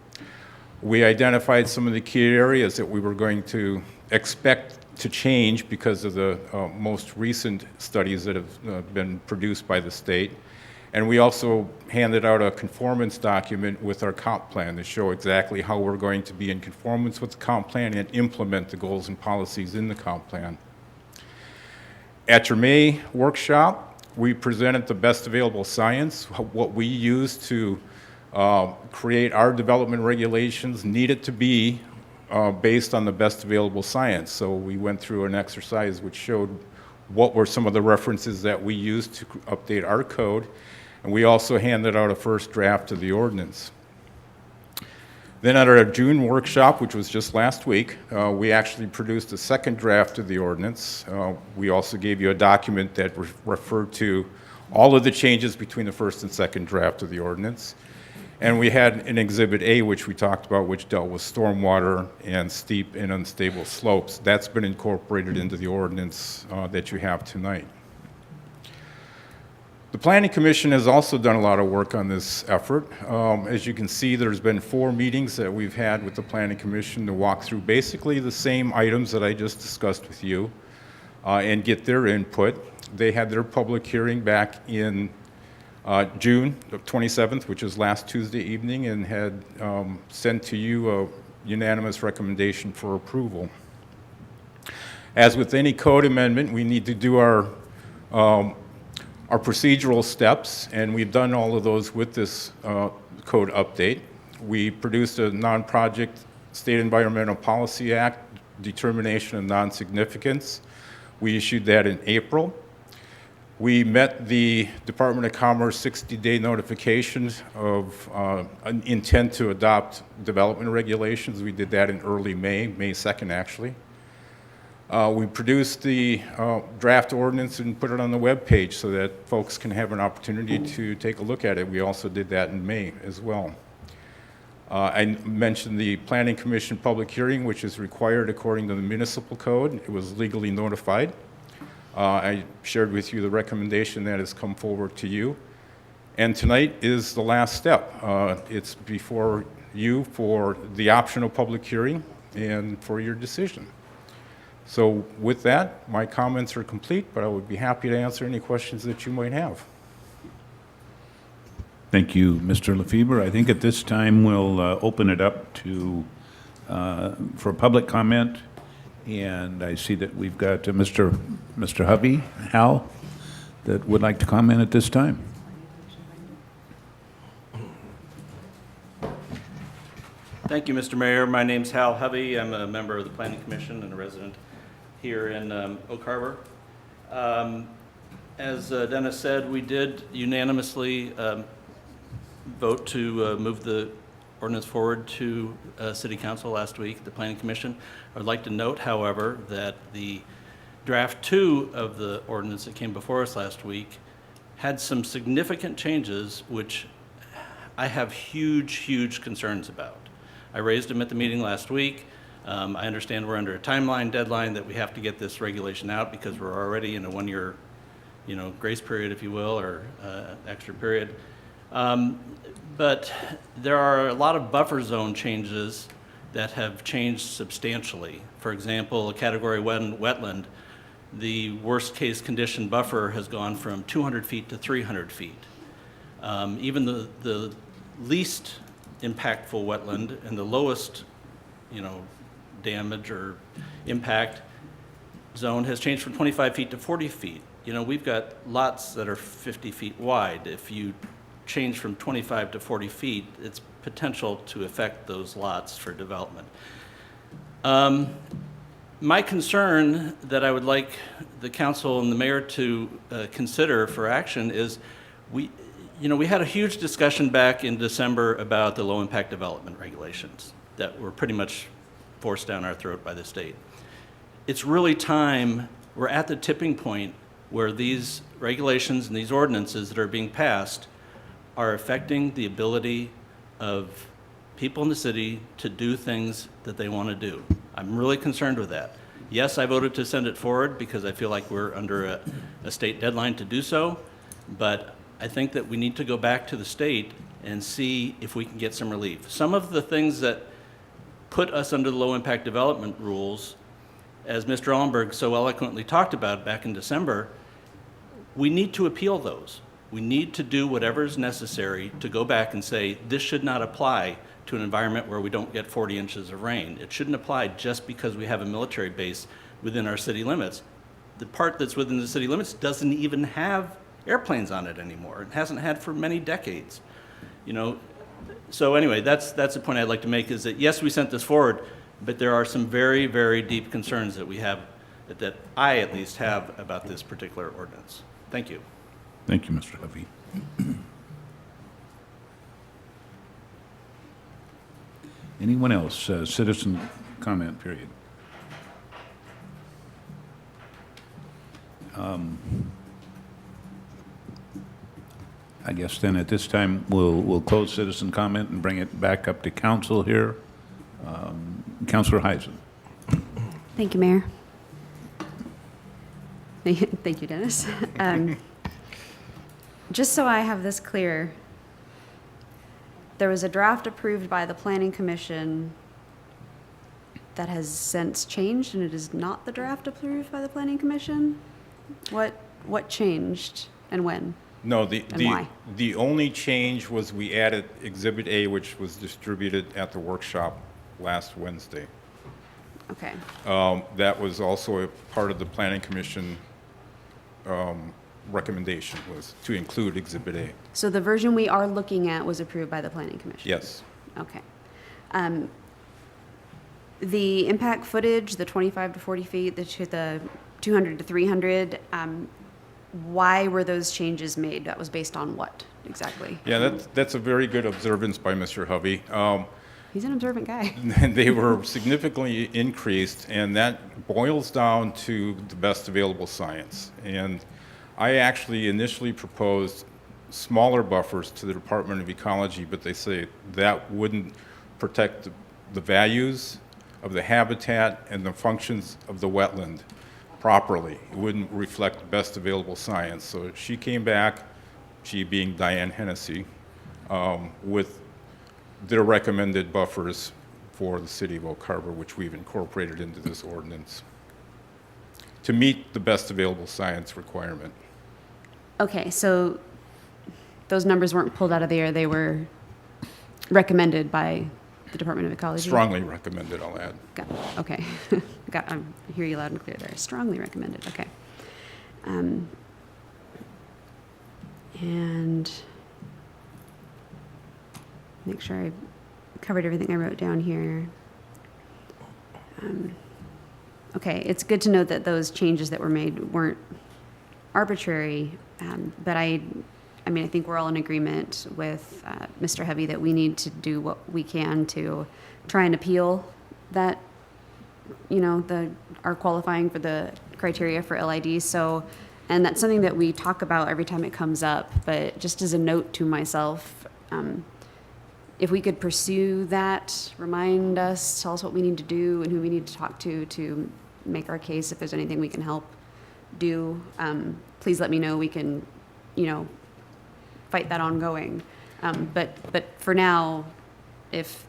We identified some of the key areas that we were going to expect to change because of the most recent studies that have been produced by the state. And we also handed out a conformance document with our comp plan to show exactly how we're going to be in conformance with the comp plan and implement the goals and policies in the comp plan. At your May workshop, we presented the best available science. What we use to create our development regulations needed to be based on the best available science. So we went through an exercise which showed what were some of the references that we used to update our code. And we also handed out a first draft of the ordinance. Then at our June workshop, which was just last week, we actually produced a second draft of the ordinance. We also gave you a document that referred to all of the changes between the first and second draft of the ordinance. And we had an Exhibit A, which we talked about, which dealt with stormwater and steep and unstable slopes. That's been incorporated into the ordinance that you have tonight. The Planning Commission has also done a lot of work on this effort. As you can see, there's been 4 meetings that we've had with the Planning Commission to walk through basically the same items that I just discussed with you and get their input. They had their public hearing back in June 27th, which was last Tuesday evening, and had sent to you a unanimous recommendation for approval. As with any code amendment, we need to do our procedural steps, and we've done all of those with this code update. We produced a non-project State Environmental Policy Act determination of non-significance. We issued that in April. We met the Department of Commerce 60-day notification of an intent to adopt development regulations. We did that in early May 2nd actually. We produced the draft ordinance and put it on the web page so that folks can have an opportunity to take a look at it. We also did that in May as well. I mentioned the Planning Commission public hearing, which is required according to the municipal code. It was legally notified. I shared with you the recommendation that has come forward to you. And tonight is the last step. It's before you for the optional public hearing and for your decision. So with that, my comments are complete, but I would be happy to answer any questions that you might have. Thank you, Mr. Lefebvre. I think at this time we'll open it up to for public comment. And I see that we've got Mr. Hovey, Hal, that would like to comment at this time. Thank you, Mr. Mayor. My name's Hal Hovey. I'm a member of the Planning Commission and a resident here in Oak Harbor. As Dennis said, we did unanimously vote to move the ordinance forward to City Council last week, the Planning Commission. I would like to note, however, that the draft 2 of the ordinance that came before us last week had some significant changes which I have huge concerns about. I raised them at the meeting last week. I understand we're under a timeline deadline that we have to get this regulation out because we're already in a 1-year, grace period, if you will, or extra period. But there are a lot of buffer zone changes that have changed substantially. For example, a Category 1 wetland, the worst case condition buffer has gone from 200 feet to 300 feet. Even the least impactful wetland and the lowest, damage or impact zone has changed from 25 feet to 40 feet. We've got lots that are 50 feet wide. If you change from 25 to 40 feet, it's potential to affect those lots for development. My concern that I would like the council and the mayor to consider for action is we had a huge discussion back in December about the low impact development regulations that were pretty much forced down our throat by the state. It's really time, we're at the tipping point where these regulations and these ordinances that are being passed are affecting the ability of people in the city to do things that they want to do. I'm really concerned with that. Yes, I voted to send it forward because I feel like we're under a state deadline to do so, but I think that we need to go back to the state and see if we can get some relief. Some of the things that put us under the low impact development rules, as Mr. Allenberg so eloquently talked about back in December, we need to appeal those. We need to do whatever is necessary to go back and say, this should not apply to an environment where we don't get 40 inches of rain. It shouldn't apply just because we have a military base within our city limits. The part that's within the city limits doesn't even have airplanes on it anymore. It hasn't had for many decades. So anyway, that's the point I'd like to make is that yes, we sent this forward, but there are some very deep concerns that we have, that I at least have about this particular ordinance. Thank you. Thank you, Mr. Hovey. Anyone else? Citizen comment period. I guess then at this time we'll close citizen comment and bring it back up to council here. Councilor Heisen. Thank you, Mayor. Thank you, Dennis. Just so I have this clear, there was a draft approved by the Planning Commission that has since changed, and it is not the draft approved by the Planning Commission? What changed and when? No, and why? the only change was we added Exhibit A, which was distributed at the workshop last Wednesday. Okay. That was also a part of the Planning Commission recommendation, was to include Exhibit A. So the version we are looking at was approved by the Planning Commission? Yes. Okay. The impact footage, the 25 to 40 feet, the 200 to 300, why were those changes made? That was based on what exactly? Yeah, that's a very good observance by Mr. Hovey. He's an observant guy. They were significantly increased, and that boils down to the best available science. And I actually initially proposed smaller buffers to the Department of Ecology, but they say that wouldn't protect the values of the habitat and the functions of the wetland properly. It wouldn't reflect the best available science. So she came back, she being Diane Hennessy, with their recommended buffers for the city of Oak Harbor, which we've incorporated into this ordinance to meet the best available science requirement. Okay, so those numbers weren't pulled out of the air. They were recommended by the Department of Ecology? Strongly recommended, I'll add. Got it. Okay. I hear you loud and clear there. Strongly recommended. Okay. And make sure I covered everything I wrote down here. Okay, it's good to know that those changes that were made arbitrary, but I mean, I think we're all in agreement with Mr. Hovey that we need to do what we can to try and appeal that, our qualifying for the criteria for LID. So, and that's something that we talk about every time it comes up, but just as a note to myself, if we could pursue that, remind us, tell us what we need to do and who we need to talk to make our case. If there's anything we can help do, please let me know. We can, fight that ongoing. But for now, if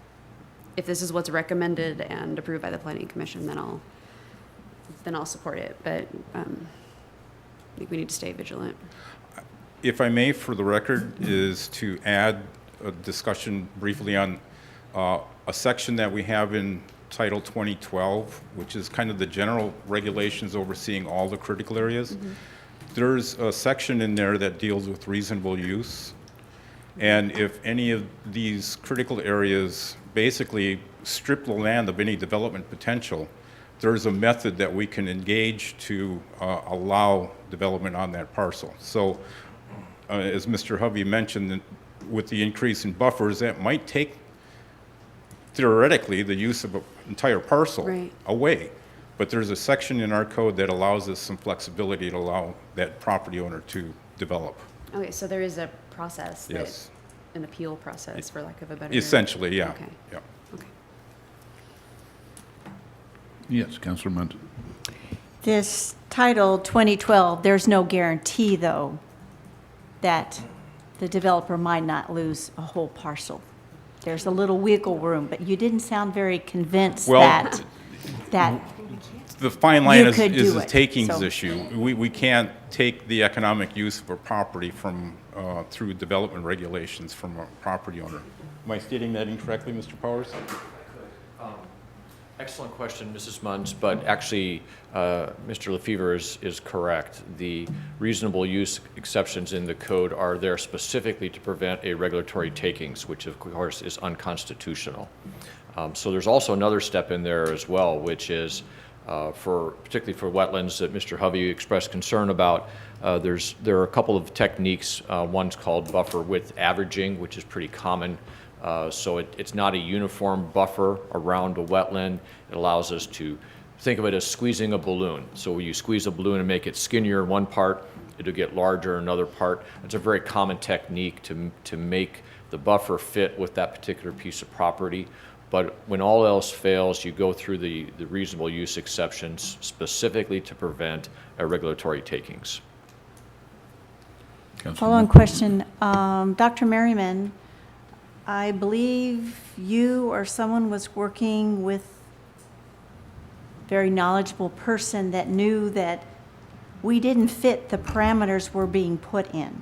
this is what's recommended and approved by the Planning Commission, then I'll support it. But I think we need to stay vigilant. If I may, for the record, is to add a discussion briefly on a section that we have in Title 2012, which is kind of the general regulations overseeing all the critical areas. Mm-hmm. There's a section in there that deals with reasonable use. And if any of these critical areas basically strip the land of any development potential, there's a method that we can engage to allow development on that parcel. So as Mr. Hovey mentioned, with the increase in buffers, that might take, theoretically, the use of an entire parcel away. But there's a section in our code that allows us some flexibility to allow that property owner to develop. Okay, so there is a process. Yes. An appeal process, for lack of a better Essentially, yeah. Okay. Yeah. Okay. Yes, Councilor Munt. This Title 2012, there's no guarantee, though, that the developer might not lose a whole parcel. There's a little wiggle room, but you didn't sound very convinced that the fine line you is could do a it, takings so. issue. We can't take the economic use of a property from through development regulations from a property owner. Am I stating that incorrectly, Mr. Powers? Excellent question, Mrs. Munns, but actually, Mr. Lefevre is correct. The reasonable use exceptions in the code are there specifically to prevent a regulatory takings, which of course is unconstitutional. So there's also another step in there as well, which is particularly for wetlands that Mr. Hovey expressed concern about. There are a couple of techniques. One's called buffer width averaging, which is pretty common. So it's not a uniform buffer around a wetland. It allows us to think of it as squeezing a balloon. So when you squeeze a balloon and make it skinnier in one part, it'll get larger in another part. It's a very common technique to make the buffer fit with that particular piece of property. But when all else fails, you go through the reasonable use exceptions specifically to prevent regulatory takings. Follow-on question. Dr. Merriman, I believe you or someone was working with a very knowledgeable person that knew that we didn't fit the parameters we're being put in.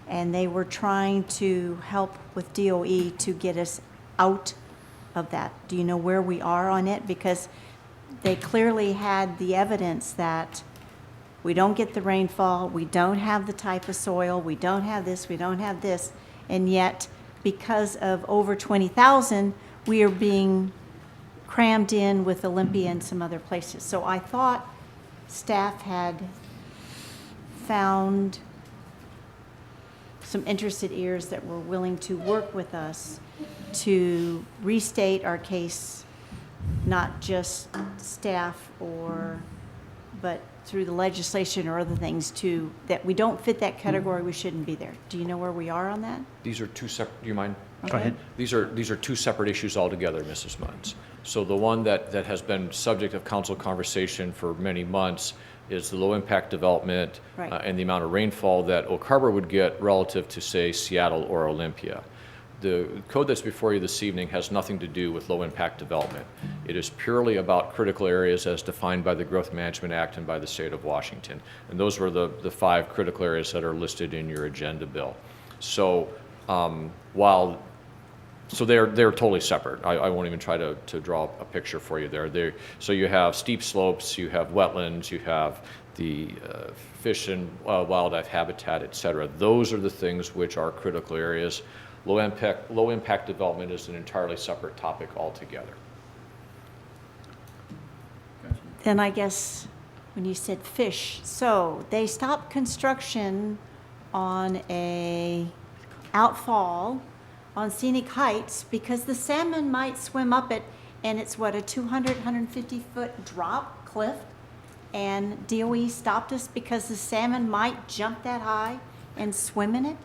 And they were trying to help with DOE to get us out of that. Do you know where we are on it? Because they clearly had the evidence that we don't get the rainfall, we don't have the type of soil, we don't have this, we don't have this, and yet because of over 20,000, we are being crammed in with Olympia and some other places. So I thought staff had found some interested ears that were willing to work with us to restate our case, not just staff but through the legislation or other things that we don't fit that category, we shouldn't be there. Do you know where we are on that? These are two separate, do you mind? Go ahead. These are two separate issues altogether, Mrs. Munns. So the one that has been subject of council conversation for many months is the low impact development and the amount of rainfall that Oak Harbor would get relative to, say, Seattle or Olympia. The code that's before you this evening has nothing to do with low impact development. It is purely about critical areas as defined by the Growth Management Act and by the state of Washington. And those were the 5 critical areas that are listed in your agenda bill. So so they're totally separate. I won't even try to draw a picture for you there. So you have steep slopes, you have wetlands, you have the fish and wildlife habitat, et cetera. Those are the things which are critical areas. Low impact development is an entirely separate topic altogether. Then I guess when you said fish. So they stopped construction on a outfall on Scenic Heights because the salmon might swim up it, and it's what, a 200, 150-foot drop cliff? And DOE stopped us because the salmon might jump that high and swim in it?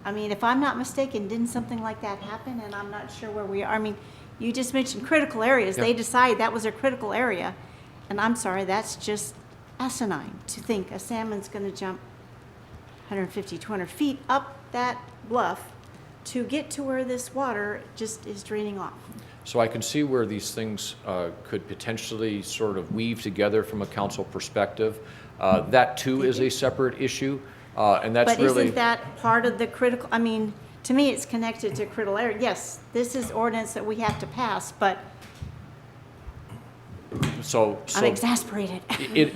I mean, if I'm not mistaken, didn't something like that happen? And I'm not sure where we are. I mean, you just mentioned critical areas. They decided that was a critical area. And I'm sorry, that's just asinine to think a salmon's going to jump 150, 200 feet up that bluff to get to where this water just is draining off. So I can see where these things could potentially sort of weave together from a council perspective. That too is a separate issue, and that's but really. Isn't that part of the critical, I mean, to me, it's connected to critical area. Yes, this is ordinance that we have to pass, but So I'm exasperated.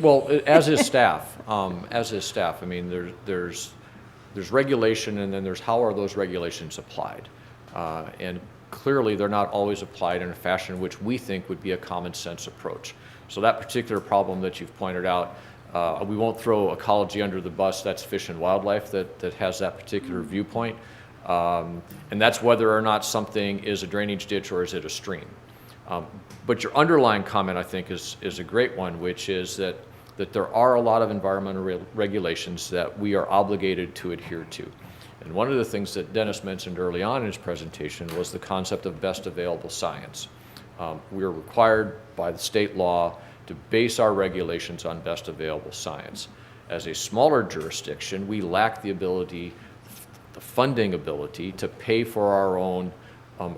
Well, as is staff. I mean, there's regulation, and then there's how are those regulations applied, and clearly they're not always applied in a fashion which we think would be a common sense approach. So that particular problem that you've pointed out, we won't throw ecology under the bus. That's Fish and Wildlife that has that particular viewpoint, and that's whether or not something is a drainage ditch or is it a stream. But your underlying comment, I think, is a great one, which is that there are a lot of environmental regulations that we are obligated to adhere to. And one of the things that Dennis mentioned early on in his presentation was the concept of best available science. We are required by the state law to base our regulations on best available science. As a smaller jurisdiction, we lack the ability, the funding ability, to pay for our own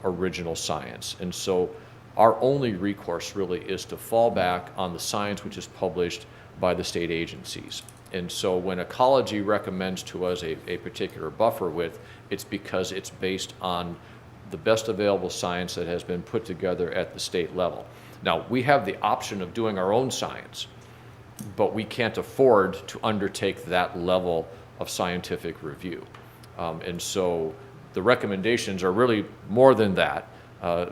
original science. And so our only recourse really is to fall back on the science which is published by the state agencies. And so when ecology recommends to us a particular buffer width, it's because it's based on the best available science that has been put together at the state level. Now, we have the option of doing our own science, but we can't afford to undertake that level of scientific review. And so the recommendations are really more than that.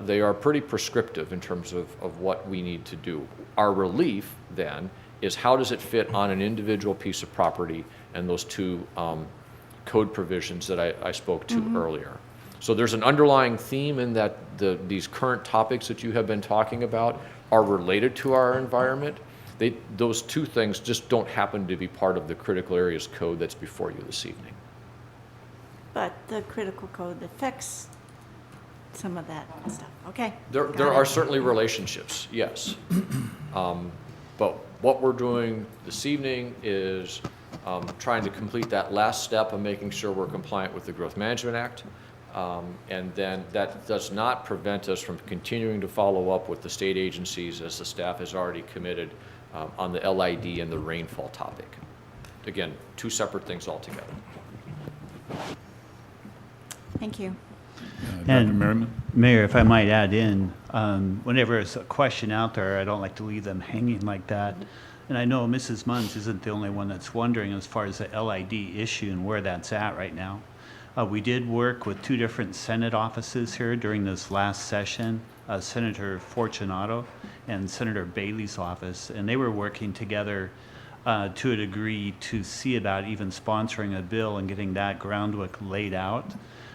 They are pretty prescriptive in terms of what we need to do. Our relief, then, is how does it fit on an individual piece of property and those two code provisions that I spoke to earlier. So there's an underlying theme in that these current topics that you have been talking about are related to our environment. Those two things just don't happen to be part of the critical areas code that's before you this evening. But the critical code affects some of that stuff. Okay. There are certainly relationships, yes. But what we're doing this evening is trying to complete that last step of making sure we're compliant with the Growth Management Act. And then that does not prevent us from continuing to follow up with the state agencies, as the staff has already committed, on the LID and the rainfall topic. Again, two separate things altogether. Thank you. And Mayor, if I might add in, whenever there's a question out there, I don't like to leave them hanging like that. And I know Mrs. Munns isn't the only one that's wondering as far as the LID issue and where that's at right now. We did work with two different Senate offices here during this last session, Senator Fortunato and Senator Bailey's office, and they were working together to a degree to see about even sponsoring a bill and getting that groundwork laid out.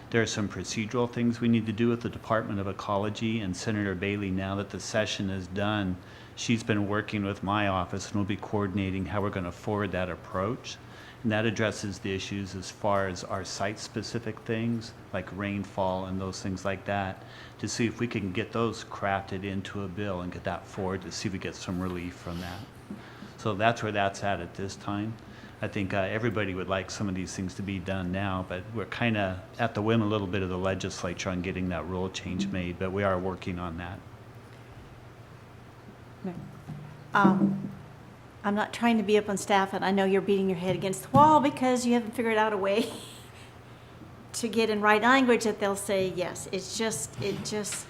There are some procedural things we need to do with the Department of Ecology, and Senator Bailey, now that the session is done, she's been working with my office and we'll be coordinating how we're going to forward that approach. And that addresses the issues as far as our site-specific things, like rainfall and those things like that, to see if we can get those crafted into a bill and get that forward to see if we get some relief from that. So that's where that's at this time. I think everybody would like some of these things to be done now, but we're kind of at the whim a little bit of the legislature on getting that rule change made, but we are working on that. I'm not trying to be up on staff, and I know you're beating your head against the wall because you haven't figured out a way to get in right language that they'll say yes. It just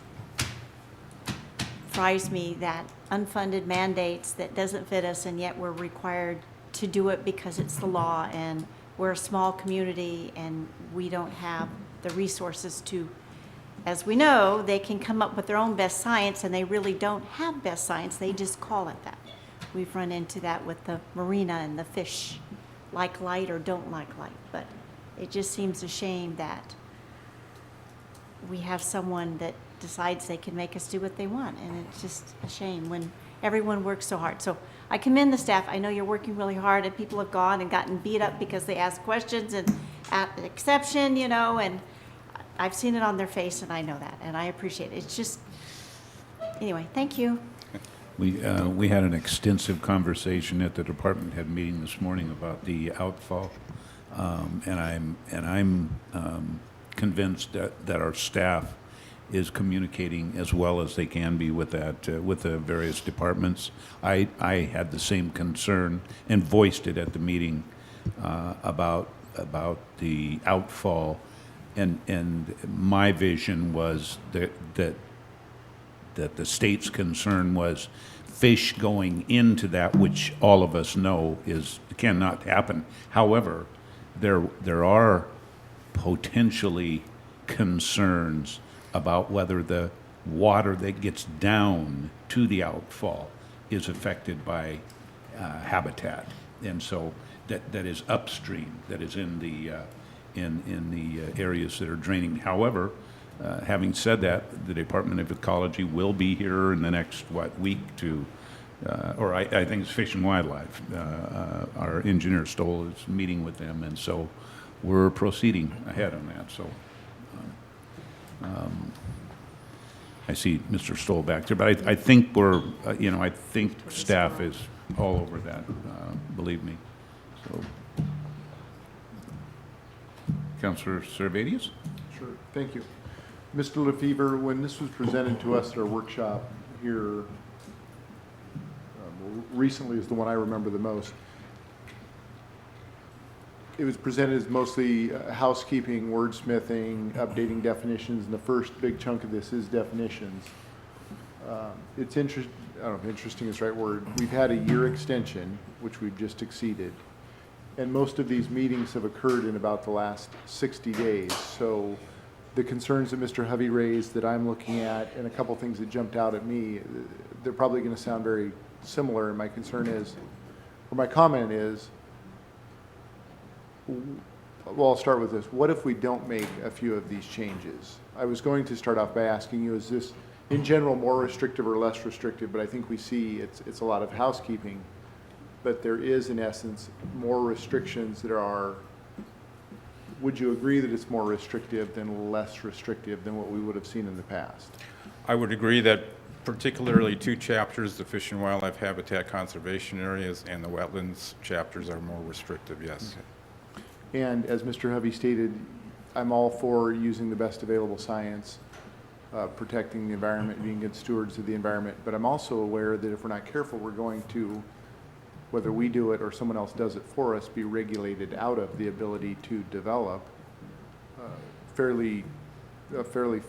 fries me that unfunded mandates that doesn't fit us, and yet we're required to do it because it's the law, and we're a small community and we don't have the resources to, as we know, they can come up with their own best science, and they really don't have best science, they just call it that. we've run into that with the marina and the fish like light or don't like light. But it just seems a shame that we have someone that decides they can make us do what they want. And it's just a shame when everyone works so hard. So I commend the staff. I know you're working really hard, and people have gone and gotten beat up because they ask questions and at an exception, you know, and I've seen it on their face, and I know that, and I appreciate it. It's just, anyway, thank you. We had an extensive conversation at the department head meeting this morning about the outfall, and I'm convinced that our staff is communicating as well as they can be with that with the various departments. I had the same concern and voiced it at the meeting about the outfall, and my vision was that the state's concern was fish going into that, which all of us know cannot happen. However, there are potentially concerns about whether the water that gets down to the outfall is affected by habitat, and so that is upstream, that is in the areas that are draining. However, having said that, the Department of Ecology will be here in the next, week to, or I think it's Fish and Wildlife. Our engineer Stoll is meeting with them, and so we're proceeding ahead on that. So I see Mr. Stoll back there, but I think we're, I think staff is all over that, believe me. So, Councilor Servadius? Sure, thank you. Mr. Lefevre, when this was presented to us at our workshop here, recently is the one I remember the most. It was presented as mostly housekeeping, wordsmithing, updating definitions, and the first big chunk of this is definitions. It's interesting, I don't know if interesting is the right word. We've had a year extension, which we've just exceeded, and most of these meetings have occurred in about the last 60 days. So the concerns that Mr. Hovey raised that I'm looking at, and a couple things that jumped out at me, they're probably going to sound very similar, and my concern is, or my comment is, well, I'll start with this. What if we don't make a few of these changes? I was going to start off by asking you, is this in general more restrictive or less restrictive? But I think we see it's a lot of housekeeping, but there is in essence more restrictions that are, would you agree that it's more restrictive than less restrictive than what we would have seen in the past? I would agree that particularly two chapters, the Fish and Wildlife Habitat Conservation Areas and the Wetlands chapters, are more restrictive, yes. Okay. And as Mr. Hovey stated, I'm all for using the best available science, protecting the environment, being good stewards of the environment, but I'm also aware that if we're not careful, we're going to, whether we do it or someone else does it for us, be regulated out of the ability to develop a fairly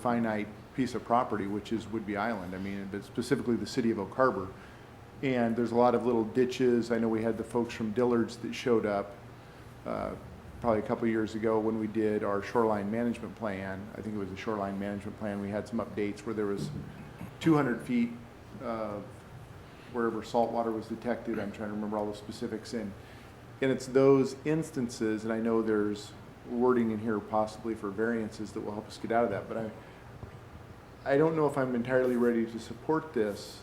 finite piece of property, which is Whidbey Island. I mean, but specifically the city of Oak Harbor. And there's a lot of little ditches. I know we had the folks from Dillard's that showed up probably a couple of years ago when we did our shoreline management plan. I think it was the shoreline management plan. We had some updates where there was 200 feet of wherever salt water was detected. I'm trying to remember all the specifics. And it's those instances, and I know there's wording in here possibly for variances that will help us get out of that, but I don't know if I'm entirely ready to support this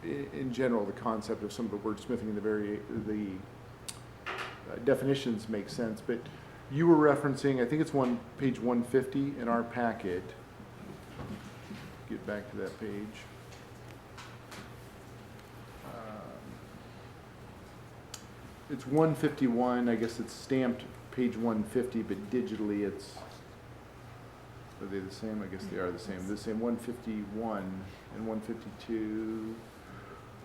in general. The concept of some of the wordsmithing and the definitions make sense, but you were referencing, I think it's page 150 in our packet. Get back to that page. It's 151. I guess it's stamped page 150, but digitally it's, are they the same? I guess they are the same. The same 151 and 152.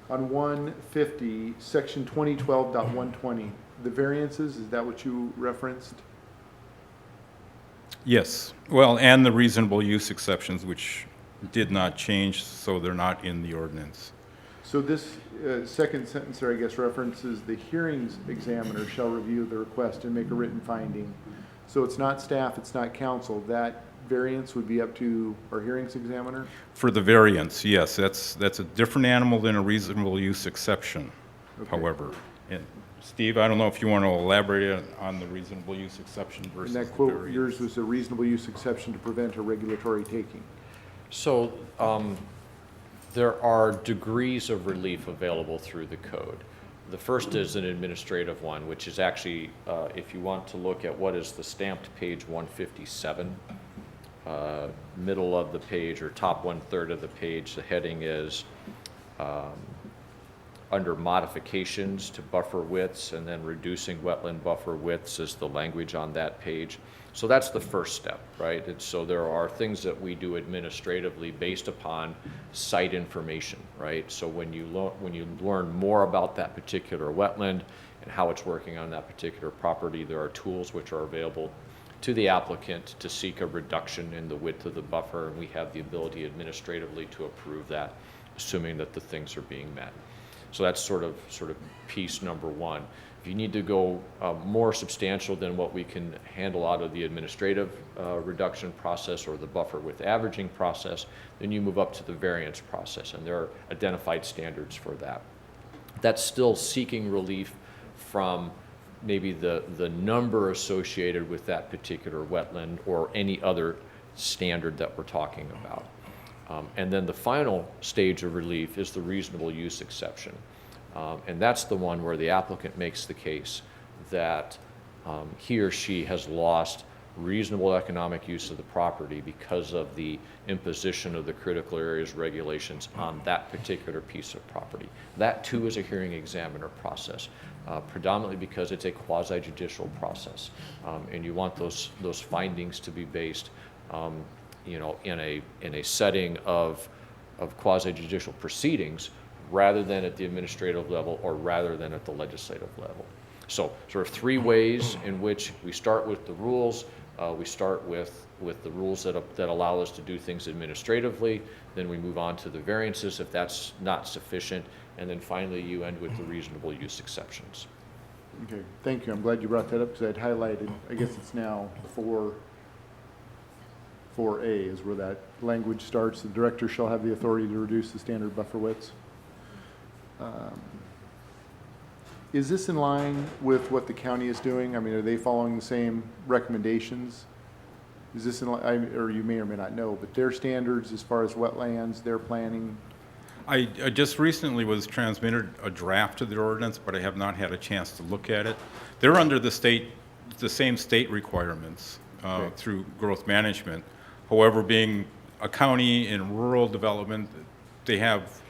On 150, section 2012.120, the variances, is that what you referenced? Yes. Well, and the reasonable use exceptions, which did not change, so they're not in the ordinance. So this second sentence there, I guess, references the hearings examiner shall review the request and make a written finding. So it's not staff, it's not council. That variance would be up to our hearings examiner? For the variance, yes, that's a different animal than a reasonable use exception, however. And Steve, I don't know if you want to elaborate on the reasonable use exception versus And the that quote, variance. yours was a reasonable use exception to prevent a regulatory taking. So there are degrees of relief available through the code. The first is an administrative one, which is actually, if you want to look at what is the stamped page 157, middle of the page or top 1/3 of the page, the heading is under modifications to buffer widths, and then reducing wetland buffer widths is the language on that page. So that's the first step, right? And so there are things that we do administratively based upon site information, right? So when you learn more about that particular wetland and how it's working on that particular property, there are tools which are available to the applicant to seek a reduction in the width of the buffer, and we have the ability administratively to approve that, assuming that the things are being met. So that's sort of piece number one. If you need to go more substantial than what we can handle out of the administrative reduction process or the buffer width averaging process, then you move up to the variance process, and there are identified standards for that. That's still seeking relief from maybe the number associated with that particular wetland or any other standard that we're talking about. And then the final stage of relief is the reasonable use exception. And that's the one where the applicant makes the case that he or she has lost reasonable economic use of the property because of the imposition of the critical areas regulations on that particular piece of property. That too is a hearing examiner process, predominantly because it's a quasi-judicial process. And you want those findings to be based in a setting of quasi-judicial proceedings rather than at the administrative level or rather than at the legislative level. So sort of three ways in which we start with the rules. We start with the rules that allow us to do things administratively, then we move on to the variances if that's not sufficient, and then finally you end with the reasonable use exceptions. Okay, thank you. I'm glad you brought that up because I'd highlighted, I guess it's now 4A is where that language starts. The director shall have the authority to reduce the standard buffer widths. Is this in line with what the county is doing? I mean, are they following the same recommendations? Is this in line, or you may or may not know, but their standards as far as wetlands, their planning? I just recently was transmitted a draft of the ordinance, but I have not had a chance to look at it. They're under the same state requirements through growth management. However, being a county in rural development, they have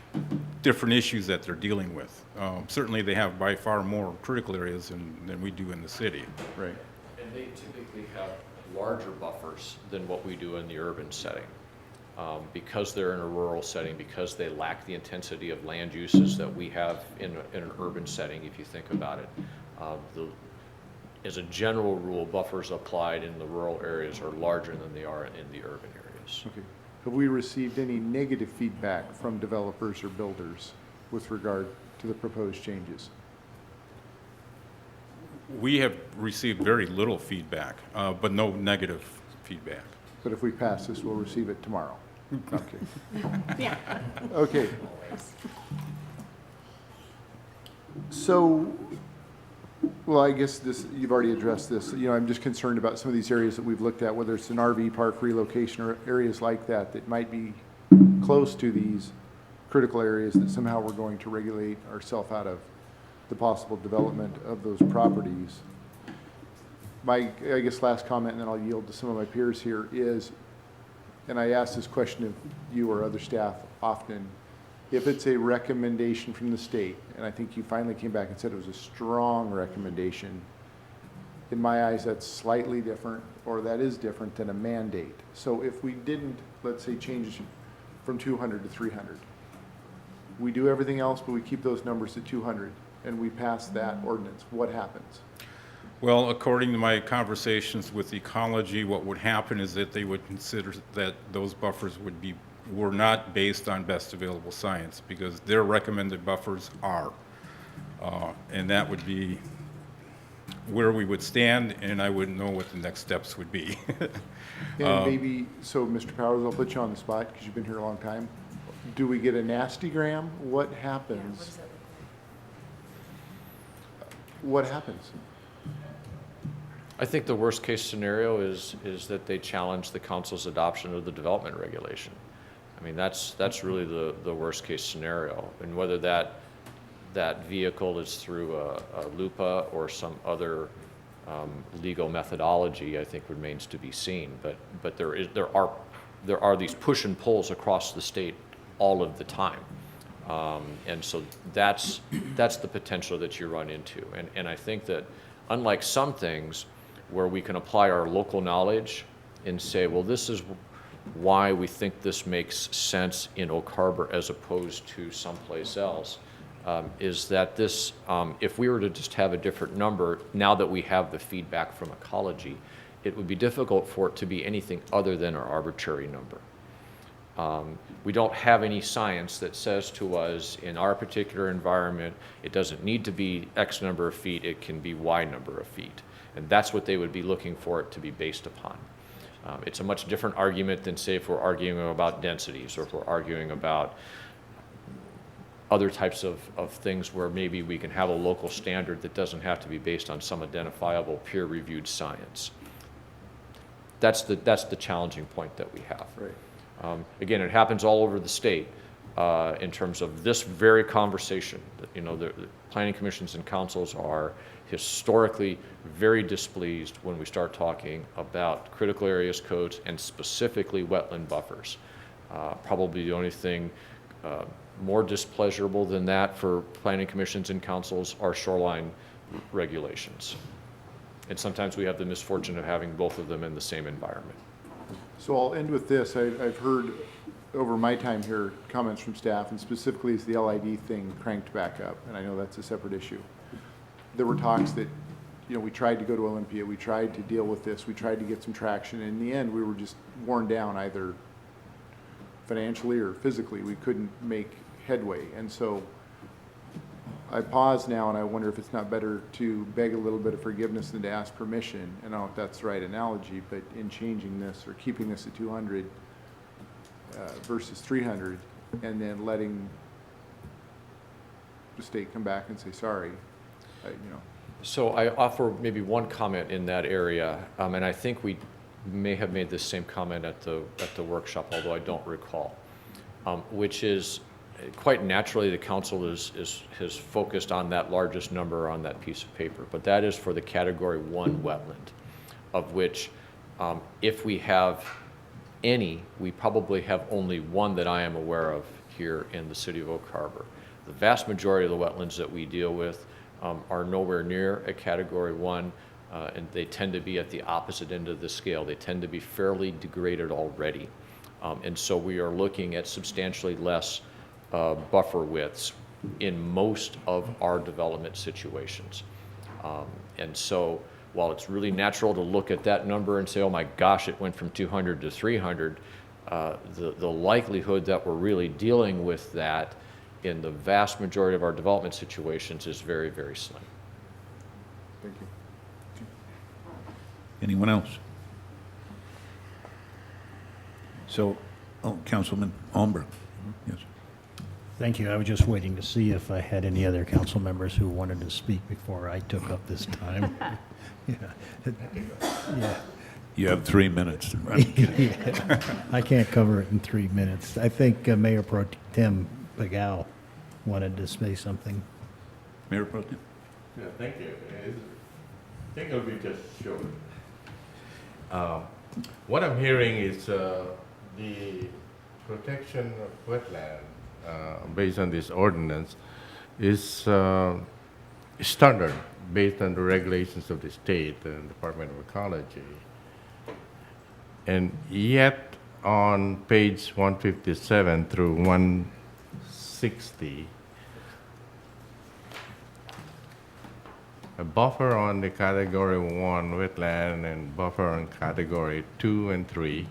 different issues that they're dealing with. Certainly they have by far more critical areas than we do in the city. Right. And they typically have larger buffers than what we do in the urban setting. Because they're in a rural setting, because they lack the intensity of land uses that we have in an urban setting, if you think about it. As a general rule, buffers applied in the rural areas are larger than they are in the urban areas. Okay. Have we received any negative feedback from developers or builders with regard to the proposed changes? We have received very little feedback, but no negative feedback. But if we pass this, we'll receive it tomorrow. Okay. Yeah. Okay. So, well, I guess you've already addressed this. You know, I'm just concerned about some of these areas that we've looked at, whether it's an RV park relocation or areas like that might be close to these critical areas that somehow we're going to regulate ourselves out of the possible development of those properties. My, I guess, last comment, and then I'll yield to some of my peers here, is, and I ask this question of you or other staff often, if it's a recommendation from the state, and I think you finally came back and said it was a strong recommendation, in my eyes, that's slightly different, or that is different than a mandate. So if we didn't, let's say, change from 200 to 300, we do everything else, but we keep those numbers at 200, and we pass that ordinance, what happens? Well, according to my conversations with ecology, what would happen is that they would consider that those buffers were not based on best available science, because their recommended buffers are. And that would be where we would stand, and I wouldn't know what the next steps would be. And maybe, so Mr. Powers, I'll put you on the spot because you've been here a long time. Do we get a nastygram? What happens? What happens? I think the worst case scenario is that they challenge the council's adoption of the development regulation. I mean, that's really the worst case scenario. And whether that vehicle is through a LUPA or some other legal methodology, I think remains to be seen. But there are these push and pulls across the state all of the time. And so that's the potential that you run into. And I think that unlike some things where we can apply our local knowledge and say, well, this is why we think this makes sense in Oak Harbor as opposed to someplace else, is that this, if we were to just have a different number, now that we have the feedback from ecology, it would be difficult for it to be anything other than an arbitrary number. We don't have any science that says to us in our particular environment, it doesn't need to be X number of feet, it can be Y number of feet. And that's what they would be looking for it to be based upon. It's a much different argument than, say, if we're arguing about densities or if we're arguing about other types of things where maybe we can have a local standard that doesn't have to be based on some identifiable peer-reviewed science. That's the challenging point that we have. Right. Again, it happens all over the state in terms of this very conversation. You know, the planning commissions and councils are historically very displeased when we start talking about critical areas codes and specifically wetland buffers. Probably the only thing more displeasurable than that for planning commissions and councils are shoreline regulations. And sometimes we have the misfortune of having both of them in the same environment. So I'll end with this. I've heard over my time here comments from staff, and specifically as the LID thing cranked back up, and I know that's a separate issue. There were talks that, you know, we tried to go to Olympia, we tried to deal with this, we tried to get some traction, and in the end we were just worn down either financially or physically. We couldn't make headway, and so I pause now and I wonder if it's not better to beg a little bit of forgiveness than to ask permission. I don't know if that's the right analogy, but in changing this or keeping this at 200 versus 300 and then letting the state come back and say, sorry, you know. So I offer maybe one comment in that area, and I think we may have made this same comment at the workshop, although I don't recall, which is quite naturally the council has focused on that largest number on that piece of paper, but that is for the category 1 wetland, of which if we have any, we probably have only one that I am aware of here in the city of Oak Harbor. The vast majority of the wetlands that we deal with are nowhere near a category 1, and they tend to be at the opposite end of the scale. They tend to be fairly degraded already. And so we are looking at substantially less buffer widths in most of our development situations. And so while it's really natural to look at that number and say, oh my gosh, it went from 200 to 300, the likelihood that we're really dealing with that in the vast majority of our development situations is very, very slim. Thank you. Anyone else? So, Councilman Almberg. Yes. Thank you. I was just waiting to see if I had any other council members who wanted to speak before I took up this time. Yeah. You have 3 minutes. Yeah. I can't cover it in 3 minutes. I think Mayor Pro Tem Pagal wanted to say something. Mayor Pro Tem. Yeah, thank you. I think it'll be just short. What I'm hearing is the protection of wetland based on this ordinance is standard based on the regulations of the state and Department of Ecology. And yet on page 157 through 160, a buffer on the category 1 wetland and buffer on category 2 and 3.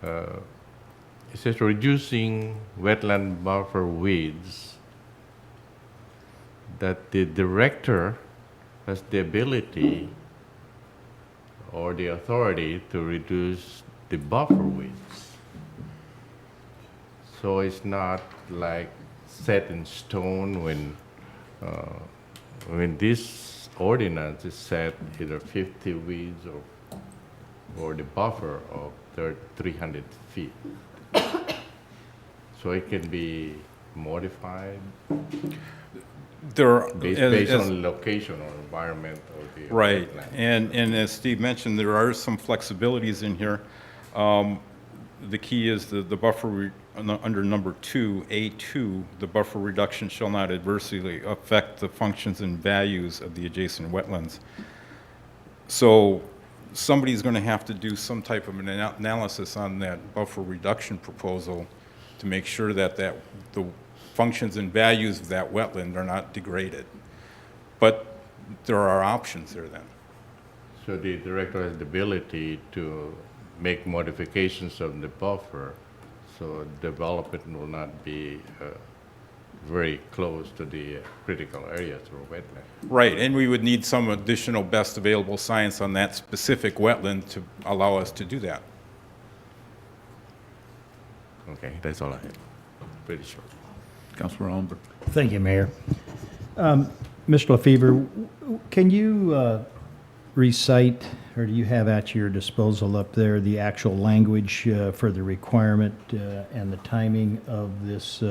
It says reducing wetland buffer widths that the director has the ability or the authority to reduce the buffer widths. So it's not like set in stone when this ordinance is set either 50 weeds or the buffer of 300 feet. So it can be modified based on location or environment of the Right, wetland. and as Steve mentioned, there are some flexibilities in here. The key is the buffer, under number 2, A2, the buffer reduction shall not adversely affect the functions and values of the adjacent wetlands. So somebody's going to have to do some type of an analysis on that buffer reduction proposal to make sure that the functions and values of that wetland are not degraded. But there are options there then. So the director has the ability to make modifications of the buffer, so development will not be very close to the critical areas or wetland. Right, and we would need some additional best available science on that specific wetland to allow us to do that. Okay, that's all I have. Pretty short. Councilor Holmberg. Thank you, Mayor. Mr. LaFever, can you recite, or do you have at your disposal up there the actual language for the requirement and the timing of this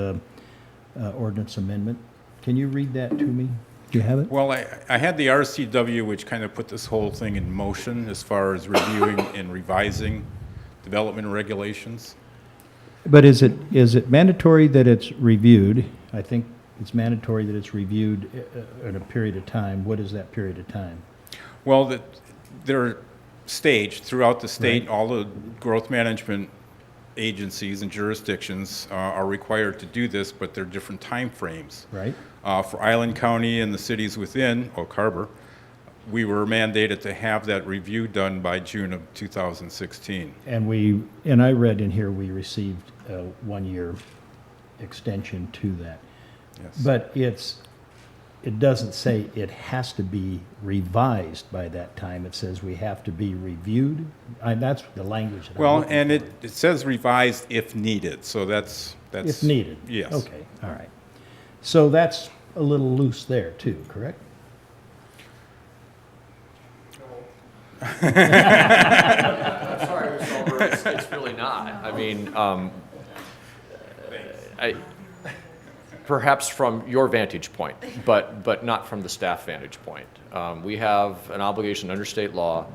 ordinance amendment? Can you read that to me? Do you have it? Well, I had the RCW, which kind of put this whole thing in motion as far as reviewing and revising development regulations. But is it mandatory that it's reviewed? I think it's mandatory that it's reviewed in a period of time. What is that period of time? Well, they're staged throughout the state. Right. All the growth management agencies and jurisdictions are required to do this, but they're different time frames. Right. For Island County and the cities within Oak Harbor, we were mandated to have that review done by June of 2016. And I read in here we received a 1-year extension to that. Yes. But it doesn't say it has to be revised by that time. It says we have to be reviewed. That's the language that I'm Well, looking and for. it says revised if needed, so that's. If needed? Yes. Okay, all right. So that's a little loose there too, correct? I'm sorry, Mr. Albert, it's really not. I mean, perhaps from your vantage point, but not from the staff vantage point. We have an obligation under state law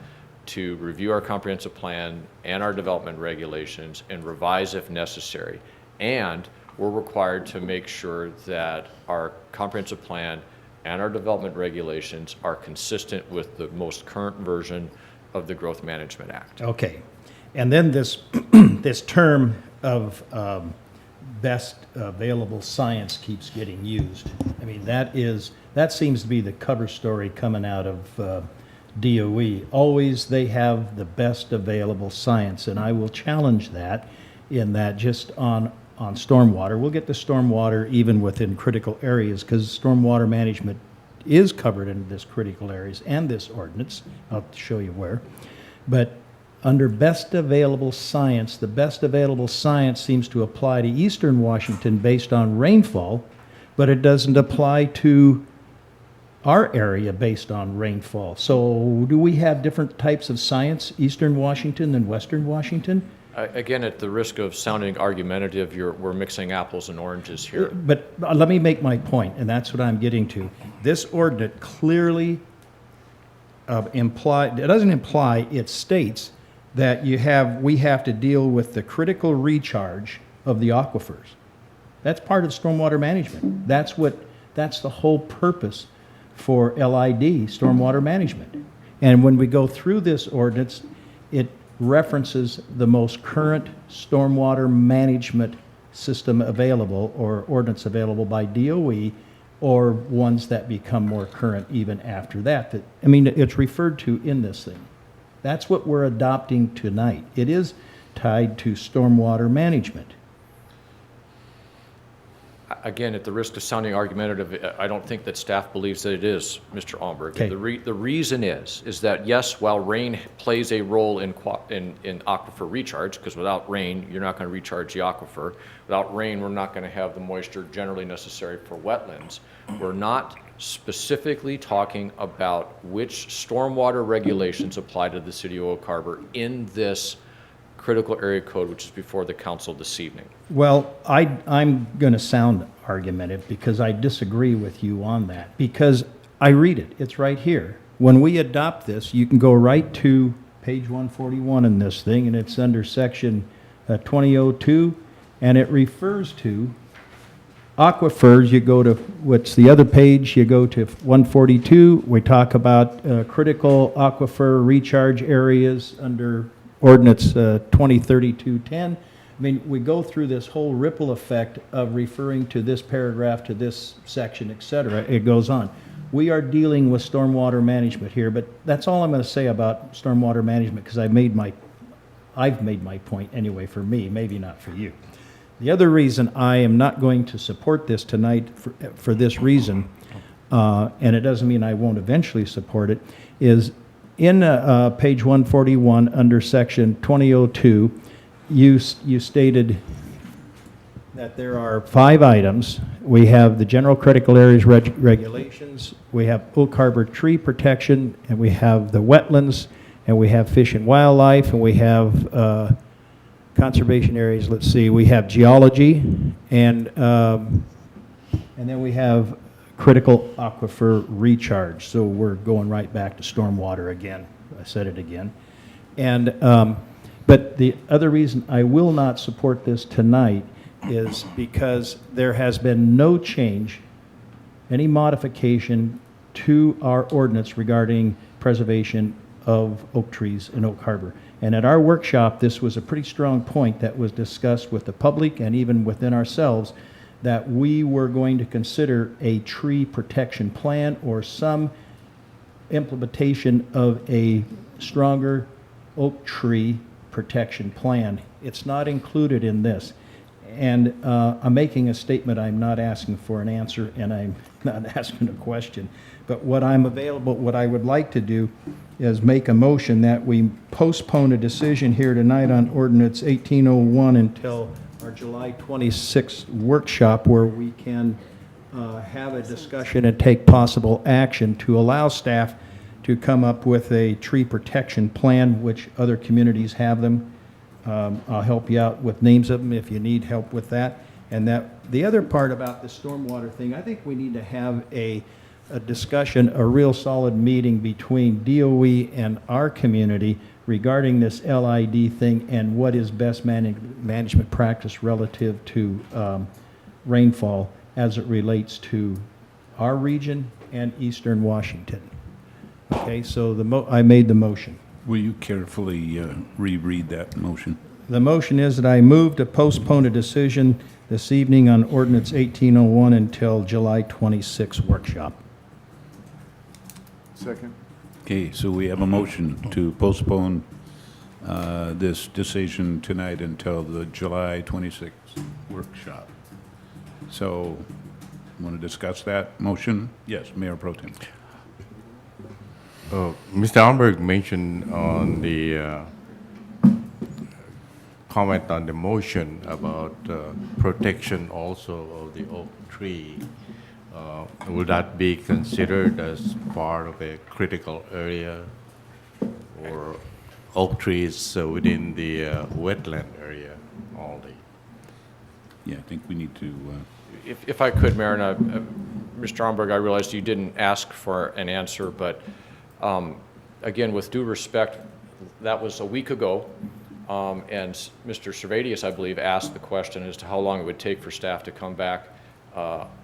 to review our comprehensive plan and our development regulations and revise if necessary. And we're required to make sure that our comprehensive plan and our development regulations are consistent with the most current version of the Growth Management Act. Okay. And then this, this term of best available science keeps getting used. I mean, that seems to be the cover story coming out of DOE. Always they have the best available science, and I will challenge that in that just on stormwater. We'll get to stormwater even within critical areas because stormwater management is covered in this critical areas and this ordinance. I'll show you where. But under best available science, the best available science seems to apply to eastern Washington based on rainfall, but it doesn't apply to our area based on rainfall. So do we have different types of science, eastern Washington than western Washington? Again, at the risk of sounding argumentative, we're mixing apples and oranges here. But let me make my point, and that's what I'm getting to. This ordinance clearly it doesn't imply, it states that we have to deal with the critical recharge of the aquifers. That's part of stormwater management. That's the whole purpose for LID, stormwater management. And when we go through this ordinance, it references the most current stormwater management system available or ordinance available by DOE or ones that become more current even after that. I mean, it's referred to in this thing. That's what we're adopting tonight. It is tied to stormwater management. Again, at the risk of sounding argumentative, I don't think that staff believes that it is, Mr. Almberg. Okay. The reason is that, yes, while rain plays a role in aquifer recharge, because without rain, you're not going to recharge the aquifer. Without rain, we're not going to have the moisture generally necessary for wetlands. We're not specifically talking about which stormwater regulations apply to the city of Oak Harbor in this critical area code, which is before the council this evening. Well, I'm going to sound argumentative because I disagree with you on that. Because I read it, it's right here. When we adopt this, you can go right to page 141 in this thing, and it's under section 2002, and it refers to aquifers. You go to, what's the other page? You go to 142. We talk about critical aquifer recharge areas under Ordinance 2032-10. I mean, we go through this whole ripple effect of referring to this paragraph, to this section, et cetera. It goes on. We are dealing with stormwater management here, but that's all I'm going to say about stormwater management, because I've made my point anyway for me, maybe not for you. The other reason I am not going to support this tonight for this reason, and it doesn't mean I won't eventually support it, is in page 141 under section 2002, you stated that there are 5 items. We have the general critical areas regulations, we have Oak Harbor tree protection, and we have the wetlands, and we have fish and wildlife, and we have conservation areas. Let's see, we have geology, and then we have critical aquifer recharge. So we're going right back to stormwater again. I said it again. And but the other reason I will not support this tonight is because there has been no change, any modification to our ordinance regarding preservation of oak trees in Oak Harbor. And at our workshop, this was a pretty strong point that was discussed with the public and even within ourselves, that we were going to consider a tree protection plan or some implementation of a stronger oak tree protection plan. It's not included in this. And I'm making a statement. I'm not asking for an answer, and I'm not asking a question. But what I would like to do is make a motion that we postpone a decision here tonight on Ordinance 1801 until our July 26th workshop, where we can have a discussion and take possible action to allow staff to come up with a tree protection plan, which other communities have them. I'll help you out with names of them if you need help with that. And that the other part about the stormwater thing, I think we need to have a discussion, a real solid meeting between DOE and our community regarding this LID thing and what is best management practice relative to rainfall as it relates to our region and eastern Washington. Okay, so I made the motion. Will you carefully reread that motion? The motion is that I move to postpone a decision this evening on Ordinance 1801 until July 26th workshop. Second. Okay, so we have a motion to postpone this decision tonight until the July 26th workshop. So, want to discuss that motion? Yes, Mayor Pro Tem. Mr. Almberg mentioned on the comment on the motion about protection also of the oak tree. Would that be considered as part of a critical area or oak trees within the wetland area only? Yeah, I think we need to... If I could, Mayor, and Mr. Almberg, I realized you didn't ask for an answer, but again, with due respect, that was a week ago, and Mr. Servatius, I believe, asked the question as to how long it would take for staff to come back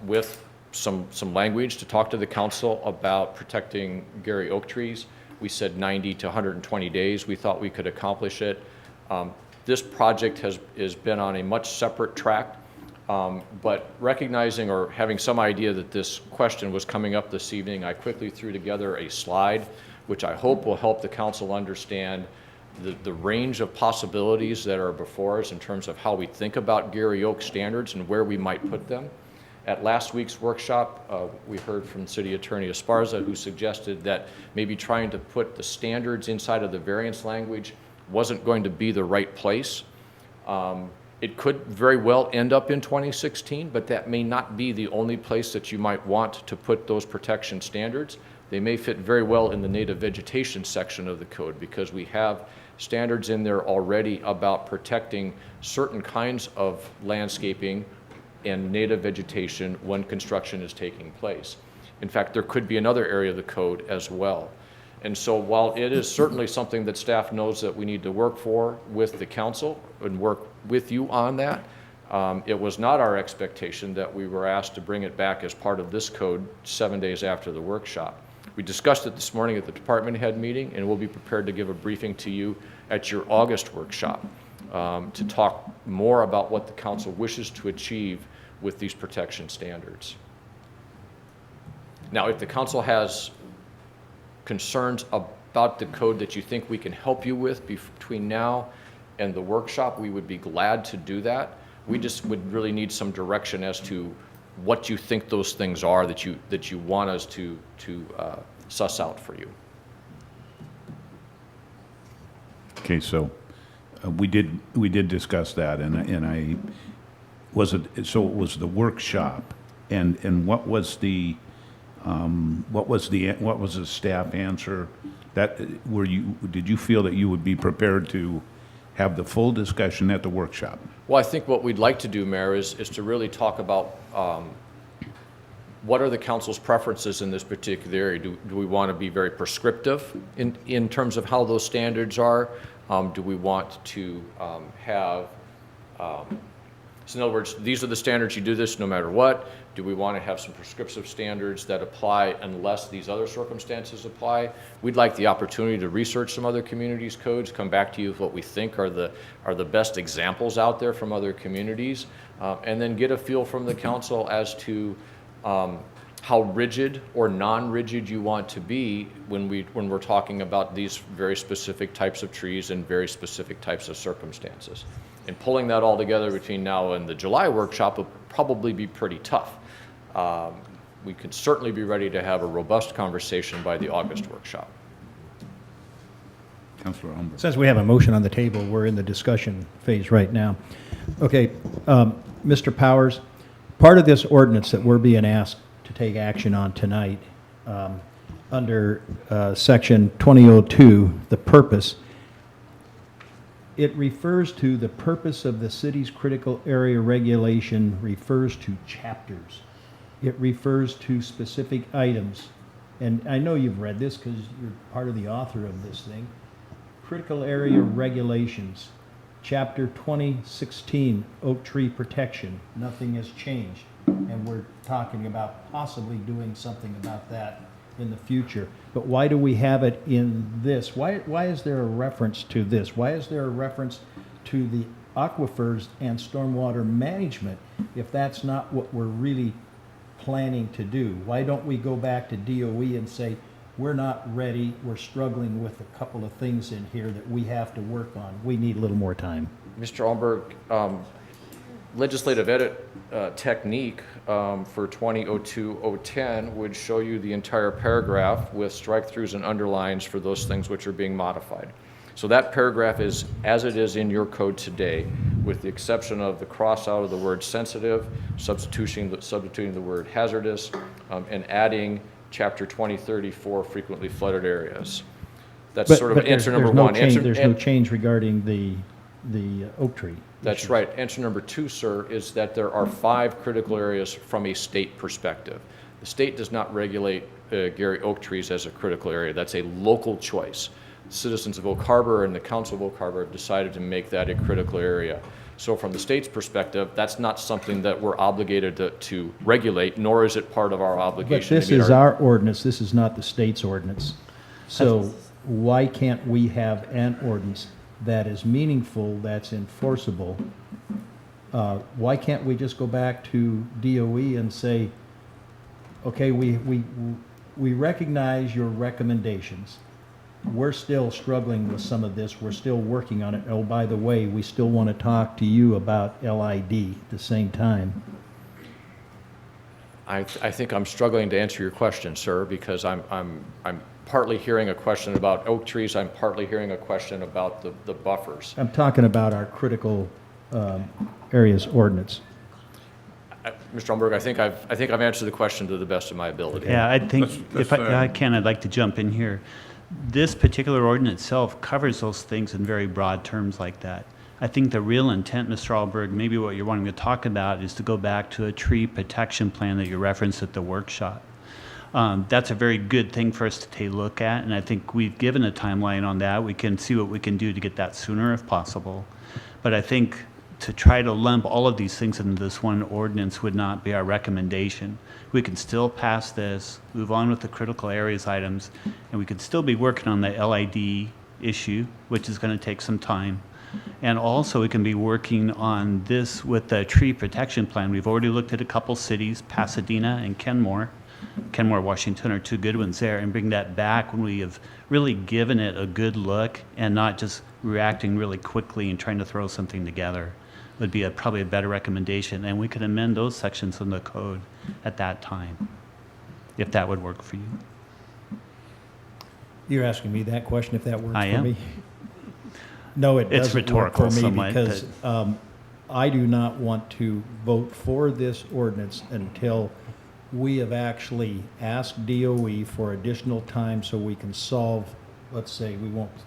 with some language to talk to the council about protecting Gary oak trees. We said 90 to 120 days. We thought we could accomplish it. This project has been on a much separate track, but recognizing or having some idea that this question was coming up this evening, I quickly threw together a slide, which I hope will help the council understand the range of possibilities that are before us in terms of how we think about Gary oak standards and where we might put them. At last week's workshop, we heard from City Attorney Esparza, who suggested that maybe trying to put the standards inside of the variance language wasn't going to be the right place. It could very well end up in 2016, but that may not be the only place that you might want to put those protection standards. They may fit very well in the native vegetation section of the code, because we have standards in there already about protecting certain kinds of landscaping and native vegetation when construction is taking place. In fact, there could be another area of the code as well. And so while it is certainly something that staff knows that we need to work for with the council and work with you on that, it was not our expectation that we were asked to bring it back as part of this code 7 days after the workshop. We discussed it this morning at the department head meeting, and we'll be prepared to give a briefing to you at your August workshop to talk more about what the council wishes to achieve with these protection standards. Now, if the council has concerns about the code that you think we can help you with between now and the workshop, we would be glad to do that. We just would really need some direction as to what you think those things are that you want us to suss out for you. Okay, so we did discuss that, and I was it. So it was the workshop, and what was the staff answer? That did you feel that you would be prepared to have the full discussion at the workshop? Well, I think what we'd like to do, Mayor, is to really talk about what are the council's preferences in this particular area. Do we want to be very prescriptive in terms of how those standards are? Do we want to have, so in other words, these are the standards, you do this no matter what? Do we want to have some prescriptive standards that apply unless these other circumstances apply? We'd like the opportunity to research some other communities' codes, come back to you with what we think are the best examples out there from other communities, and then get a feel from the council as to how rigid or non-rigid you want to be when we're talking about these very specific types of trees and very specific types of circumstances. And pulling that all together between now and the July workshop will probably be pretty tough. We could certainly be ready to have a robust conversation by the August workshop. Councilor Umber. Since we have a motion on the table, we're in the discussion phase right now. Okay, Mr. Powers, part of this ordinance that we're being asked to take action on tonight, under section 2002, the purpose, it refers to the purpose of the city's critical area regulation refers to chapters. It refers to specific items. And I know you've read this because you're part of the author of this thing. Critical area regulations, chapter 2016, oak tree protection. Nothing has changed. And we're talking about possibly doing something about that in the future. But why do we have it in this? Why is there a reference to this? Why is there a reference to the aquifers and stormwater management if that's not what we're really planning to do? Why don't we go back to DOE and say, we're not ready, we're struggling with a couple of things in here that we have to work on. We need a little more time. Mr. Alberg, legislative edit technique for 2002-010 would show you the entire paragraph with strike-throughs and underlines for those things which are being modified. So that paragraph is as it is in your code today, with the exception of the cross out of the word sensitive, substituting the word hazardous, and adding chapter 2034 frequently flooded areas. That's sort of answer number one. There's no change regarding the oak tree. That's right. Answer number two, sir, is that there are 5 critical areas from a state perspective. The state does not regulate Gary oak trees as a critical area. That's a local choice. Citizens of Oak Harbor and the Council of Oak Harbor have decided to make that a critical area. So from the state's perspective, that's not something that we're obligated to regulate, nor is it part of our obligation. But this is our ordinance. This is not the state's ordinance. So why can't we have an ordinance that is meaningful, that's enforceable? Why can't we just go back to DOE and say, okay, we recognize your recommendations. We're still struggling with some of this. We're still working on it. Oh, by the way, we still want to talk to you about LID at the same time. I think I'm struggling to answer your question, sir, because I'm partly hearing a question about oak trees, I'm partly hearing a question about the buffers. I'm talking about our critical areas ordinance. Mr. Umberg, I think I've answered the question to the best of my ability. Yeah, I think Let's, if I can, I'd like to jump in here. This particular ordinance itself covers those things in very broad terms like that. I think the real intent, Mr. Alberg, maybe what you're wanting to talk about is to go back to a tree protection plan that you referenced at the workshop. That's a very good thing for us to take a look at, and I think we've given a timeline on that. We can see what we can do to get that sooner if possible. But I think to try to lump all of these things into this one ordinance would not be our recommendation. We can still pass this, move on with the critical areas items, and we could still be working on the LID issue, which is going to take some time. And also we can be working on this with the tree protection plan. We've already looked at a couple cities, Pasadena and Kenmore, Washington are two good ones there, and bring that back when we have really given it a good look and not just reacting really quickly and trying to throw something together would be probably a better recommendation. And we could amend those sections in the code at that time, if that would work for you. You're asking me that question, if that works I for am. me? No, it It's doesn't work rhetorical for me somewhat, because I do not want to vote for this ordinance until we have actually asked DOE for additional time so we can solve, let's say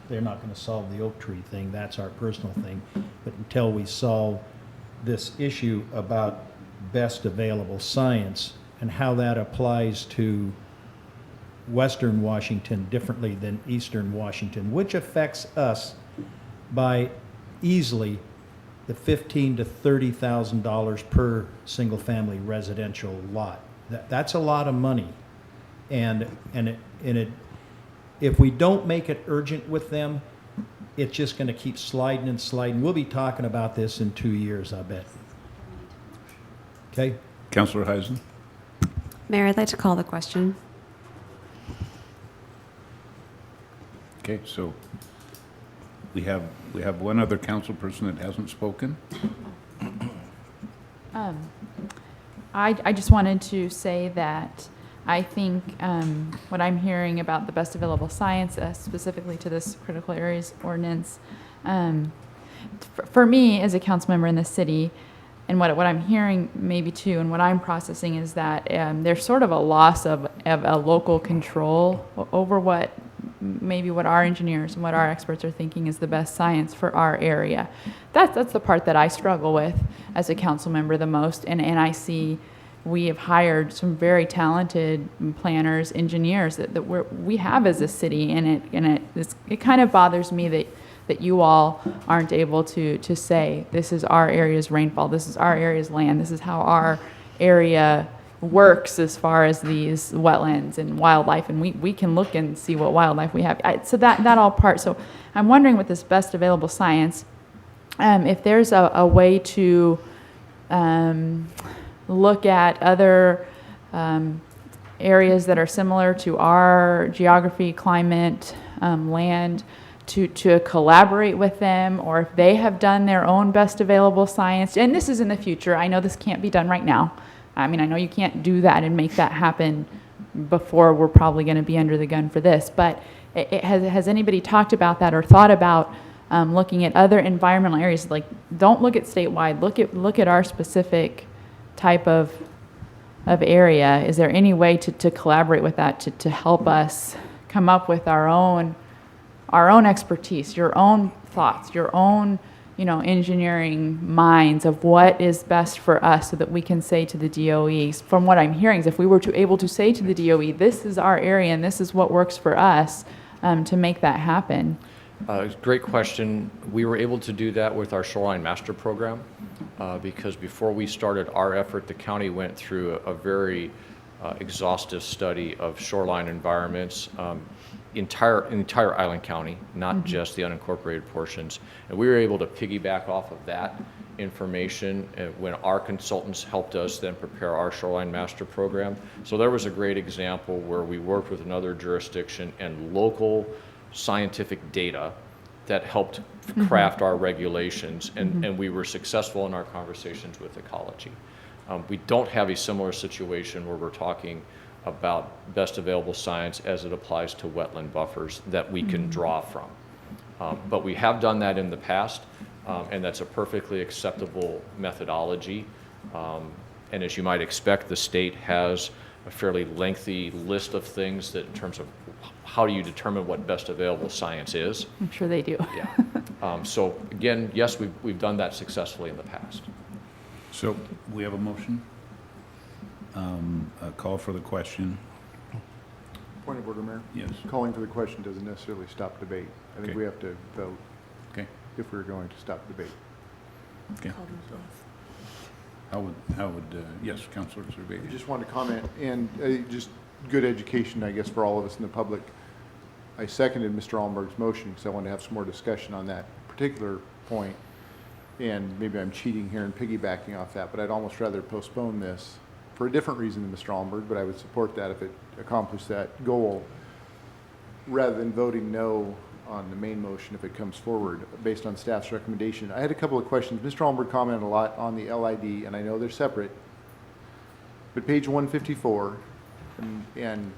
they're not going to solve the oak tree thing, that's our personal thing, but until we solve this issue about best available science and how that applies to Western Washington differently than Eastern Washington, which affects us by easily the $15,000 to $30,000 per single-family residential lot. That's a lot of money, and if we don't make it urgent with them, it's just going to keep sliding and sliding. We'll be talking about this in 2 years, I bet. Okay. Councillor Heisen? Mayor, I'd like to call the question. Okay, so we have one other council person that hasn't spoken. I just wanted to say that I think what I'm hearing about the best available science, specifically to this critical areas ordinance, for me as a council member in the city, and what I'm hearing maybe too, and what I'm processing is that there's sort of a loss of a local control over what our engineers and what our experts are thinking is the best science for our area. That's the part that I struggle with as a council member the most, and I see we have hired some very talented planners, engineers that we have as a city, and it kind of bothers me that you all aren't able to say this is our area's rainfall, this is our area's land, this is how our area works as far as these wetlands and wildlife, and we can look and see what wildlife we have. So that all part. So I'm wondering with this best available science, if there's a way to look at other areas that are similar to our geography, climate, land, to collaborate with them, or if they have done their own best available science. And this is in the future. I know this can't be done right now. I mean, I know you can't do that and make that happen before we're probably going to be under the gun for this. But has anybody talked about that or thought about looking at other environmental areas? Like, don't look at statewide. Look at our specific type of area. Is there any way to collaborate with that to help us come up with our own expertise, your own thoughts, your own engineering minds of what is best for us, so that we can say to the DOE, from what I'm hearing, is if we were able to say to the DOE, this is our area and this is what works for us, to make that happen. Great question. We were able to do that with our Shoreline Master Program because before we started our effort, the county went through a very exhaustive study of shoreline environments, entire Island County, not just the unincorporated portions. And we were able to piggyback off of that information when our consultants helped us then prepare our Shoreline Master Program. So there was a great example where we worked with another jurisdiction and local scientific data that helped craft our regulations, and we were successful in our conversations with ecology. We don't have a similar situation where we're talking about best available science as it applies to wetland buffers that we can draw from. But we have done that in the past, and that's a perfectly acceptable methodology. And as you might expect, the state has a fairly lengthy list of things that in terms of how do you determine what best available science is. I'm sure they do. Yeah. So again, yes, we've done that successfully in the past. So we have a motion. A call for the question. Point of order, Mayor. Yes. Calling for the question doesn't necessarily stop debate. I think Okay. we have to vote Okay. if we're going to stop debate. Okay. How would, yes, Councilor Survey. I just wanted to comment, and just good education, I guess, for all of us in the public. I seconded Mr. Allenberg's motion because I wanted to have some more discussion on that particular point. And maybe I'm cheating here and piggybacking off that, but I'd almost rather postpone this for a different reason than Mr. Allenberg, but I would support that if it accomplished that goal, rather than voting no on the main motion if it comes forward based on staff's recommendation. I had a couple of questions. Mr. Allenberg commented a lot on the LID, and I know they're separate, but page 154, and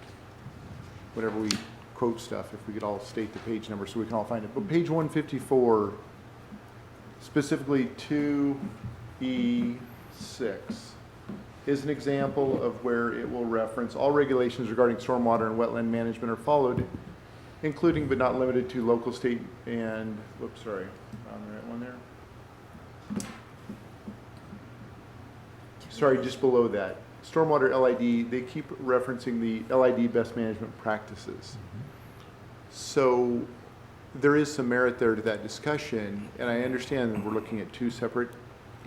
whenever we quote stuff, if we could all state the page number so we can all find it. But page 154, specifically 2E6, is an example of where it will reference all regulations regarding stormwater and wetland management are followed, including but not limited to local, state, and, whoops, sorry, on the right one there. Sorry, just below that. Stormwater LID, they keep referencing the LID best management practices. So there is some merit there to that discussion, and I understand that we're looking at two separate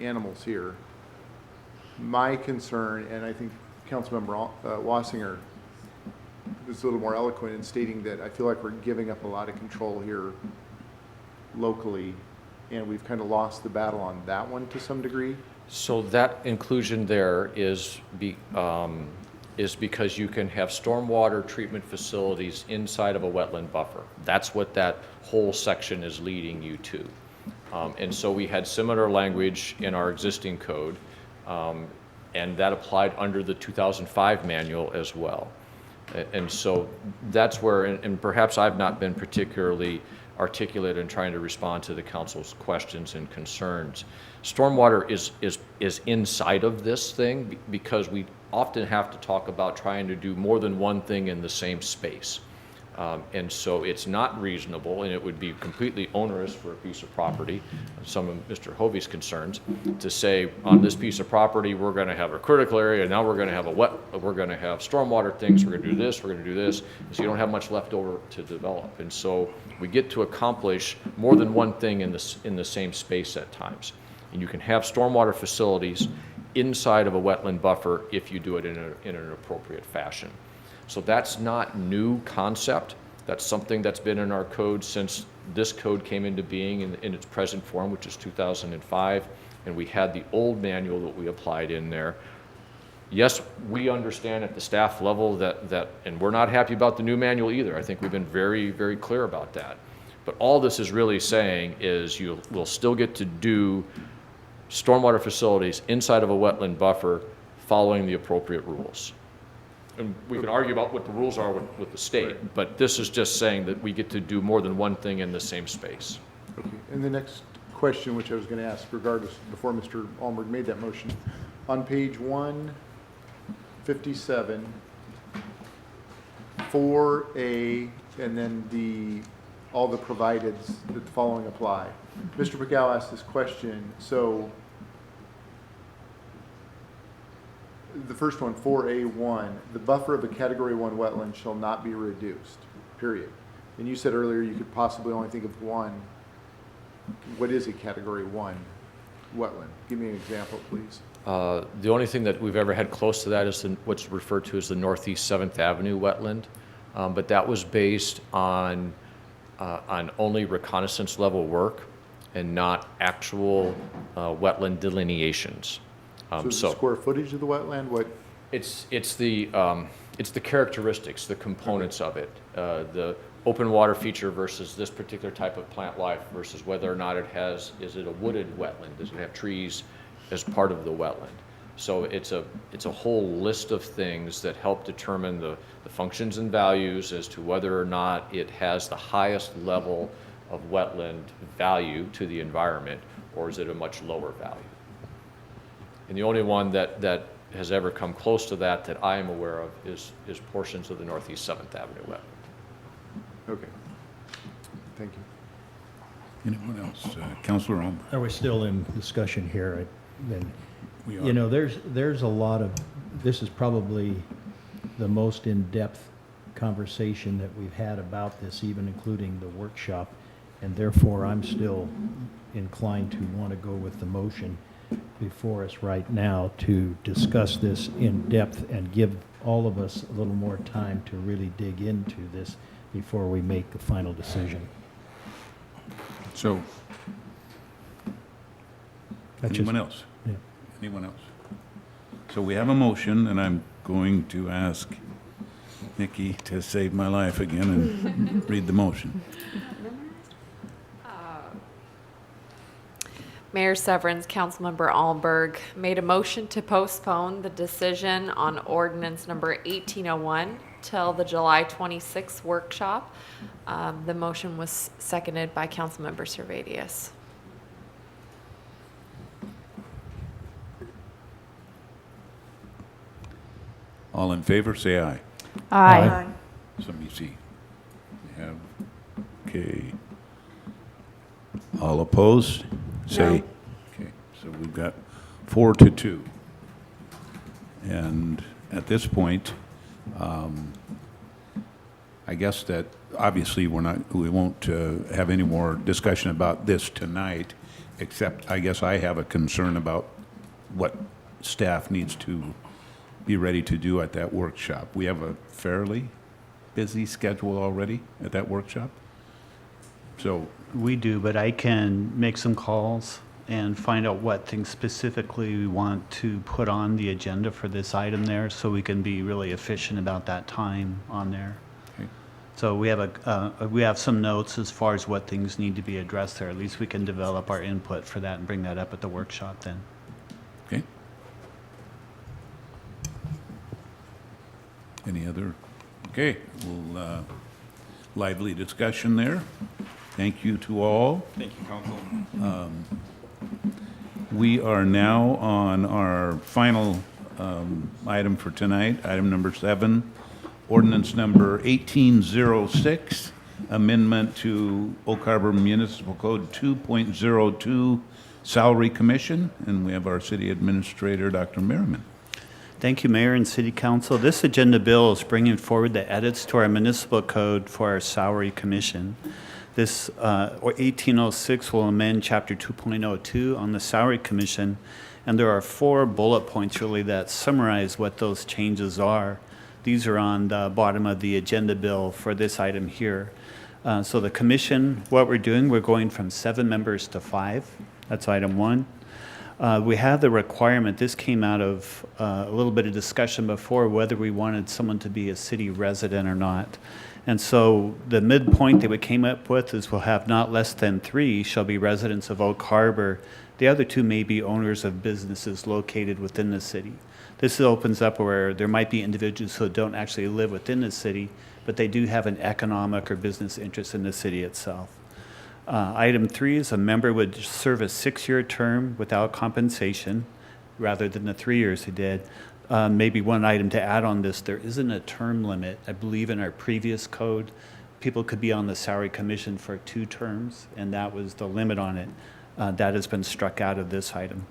animals here. My concern, and I think Councilmember Wassinger was a little more eloquent in stating that I feel like we're giving up a lot of control here locally, and we've kind of lost the battle on that one to some degree. So that inclusion there is because you can have stormwater treatment facilities inside of a wetland buffer. That's what that whole section is leading you to. And so we had similar language in our existing code, and that applied under the 2005 manual as well. And so that's where, and perhaps I've not been particularly articulate in trying to respond to the council's questions and concerns. Stormwater is inside of this thing because we often have to talk about trying to do more than one thing in the same space. And so it's not reasonable, and it would be completely onerous for a piece of property, some of Mr. Hovey's concerns, to say on this piece of property we're going to have a critical area, now we're going to have we're going to have stormwater things, we're going to do this, we're going to do this, so you don't have much left over to develop. And so we get to accomplish more than one thing in the same space at times. And you can have stormwater facilities inside of a wetland buffer if you do it in an appropriate fashion. So that's not new concept. That's something that's been in our code since this code came into being in its present form, which is 2005, and we had the old manual that we applied in there. Yes, we understand at the staff level that and we're not happy about the new manual either. I think we've been very, very clear about that. But all this is really saying is you will still get to do stormwater facilities inside of a wetland buffer following the appropriate rules. And we can argue about what the rules are with the state, but this is just saying that we get to do more than one thing in the same space. Okay. And the next question, which I was going to ask regardless, before Mr. Allenberg made that motion, on page 157, 4A, and then all the provideds that the following apply. Mr. McGow asked this question, so the first one, 4A1, the buffer of a Category 1 wetland shall not be reduced, period. And you said earlier you could possibly only think of one. What is a Category 1 wetland? Give me an example, please. The only thing that we've ever had close to that is what's referred to as the Northeast 7th Avenue wetland, but that was based on only reconnaissance level work and not actual wetland delineations. So the square footage of the wetland, what? It's the characteristics, the components of it, the open water feature versus this particular type of plant life versus whether or not is it a wooded wetland? Does it have trees as part of the wetland? So it's a whole list of things that help determine the functions and values as to whether or not it has the highest level of wetland value to the environment, or is it a much lower value. And the only one that has ever come close to that I am aware of is portions of the Northeast 7th Avenue wetland. Okay. Thank you. Anyone else? Councilor Olm. Are we still in discussion here? Then, We are. you know, there's a lot of, this is probably the most in-depth conversation that we've had about this, even including the workshop, and therefore I'm still inclined to want to go with the motion before us right now to discuss this in depth and give all of us a little more time to really dig into this before we make the final decision. So, anyone else? Yeah. Anyone else? So we have a motion, and I'm going to ask Nikki to save my life again and read the motion. Mayor Severance, Councilmember Allenberg made a motion to postpone the decision on ordinance number 1801 till the July 26th workshop. The motion was seconded by Councilmember Servadius. All in favor, say aye. Aye. So let me see. We have, okay. All opposed, say. No. Okay, so we've got 4-2. And at this point, I guess that obviously we won't have any more discussion about this tonight, except I guess I have a concern about what staff needs to be ready to do at that workshop. We have a fairly busy schedule already at that workshop. So We do, but I can make some calls and find out what things specifically we want to put on the agenda for this item there, so we can be really efficient about that time on there. Okay. So we have some notes as far as what things need to be addressed there. At least we can develop our input for that and bring that up at the workshop then. Okay. Any other? Okay, we'll, lively discussion there. Thank you to all. Thank you, Council. We are now on our final item for tonight, item number 7, ordinance number 1806, amendment to Oak Harbor Municipal Code 2.02, Salary Commission, and we have our city administrator, Dr. Merriman. Thank you, Mayor and City Council. This agenda bill is bringing forward the edits to our municipal code for our salary commission. This 1806 will amend Chapter 2.02 on the Salary Commission, and there are 4 bullet points really that summarize what those changes are. These are on the bottom of the agenda bill for this item here. So the commission, what we're doing, we're going from 7 members to 5. That's item 1. We have the requirement, this came out of a little bit of discussion before, whether we wanted someone to be a city resident or not. And so the midpoint that we came up with is we'll have not less than 3 shall be residents of Oak Harbor. The other 2 may be owners of businesses located within the city. This opens up where there might be individuals who don't actually live within the city, but they do have an economic or business interest in the city itself. Item 3 is a member would serve a 6-year term without compensation rather than the 3 years he did. Maybe one item to add on this, there isn't a term limit. I believe in our previous code, people could be on the salary commission for 2 terms, and that was the limit on it. That has been struck out of this item.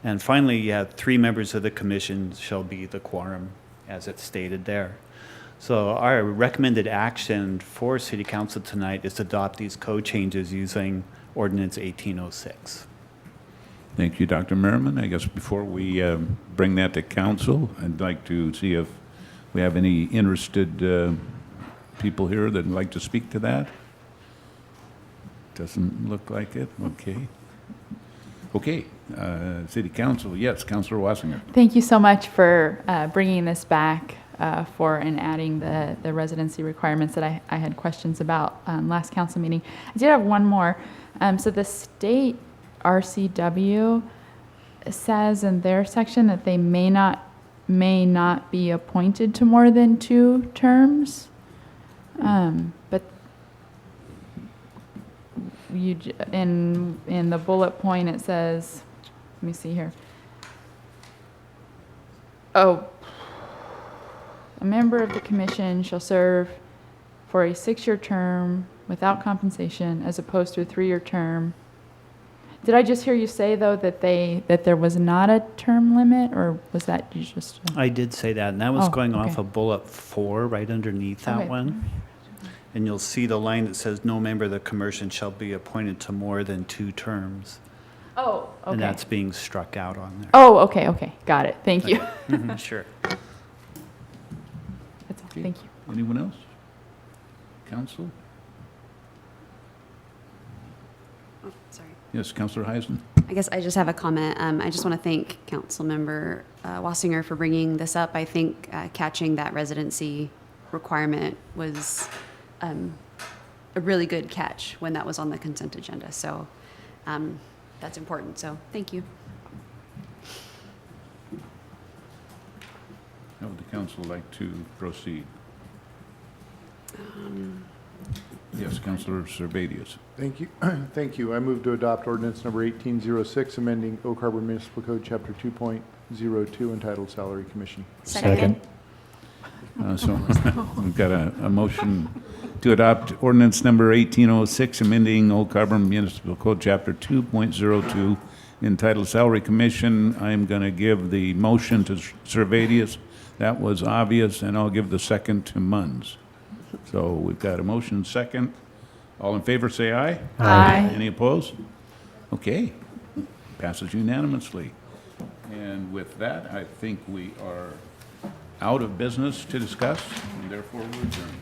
And finally, you have 3 members of the commission shall be the quorum, as it's stated there. So our recommended action for City Council tonight is to adopt these code changes using Ordinance 1806. Thank you, Dr. Merriman. I guess before we bring that to council, I'd like to see if we have any interested people here that would like to speak to that. Doesn't look like it. Okay. Okay. City Council, yes, Councilor Wassinger. Thank you so much for bringing this back for and adding the residency requirements that I had questions about last council meeting. I did have one more. So the state RCW says in their section that they may not be appointed to more than 2 terms. But in the bullet point, it says, let me see here. Oh, a member of the commission shall serve for a 6-year term without compensation as opposed to a 3-year term. Did I just hear you say, though, that there was not a term limit, or was that you just? I did say that, and that was Oh, going off okay. of bullet 4 right underneath that Okay. one. And you'll see the line that says, no member of the commission shall be appointed to more than 2 terms. Oh, okay. And that's being struck out on there. Oh, okay. Got it. Thank you. Sure. That's all. Thank you. Anyone else? Council? Oh, sorry. Yes, Councilor Heisman? I guess I just have a comment. I just want to thank Councilmember Wassinger for bringing this up. I think catching that residency requirement was a really good catch when that was on the consent agenda. So that's important. So thank you. How would the council like to proceed? Yes, Councilor Servadius. Thank you. Thank you. I move to adopt ordinance number 1806, amending Oak Harbor Municipal Code, Chapter 2.02, entitled Salary Commission. Second. So we've got a motion to adopt ordinance number 1806, amending Oak Harbor Municipal Code, Chapter 2.02, entitled Salary Commission. I'm going to give the motion to Servadius. That was obvious, and I'll give the second to Munns. So we've got a motion second. All in favor, say aye. Aye. Any opposed? Okay. Passes unanimously. And with that, I think we are out of business to discuss, and therefore we're adjourned.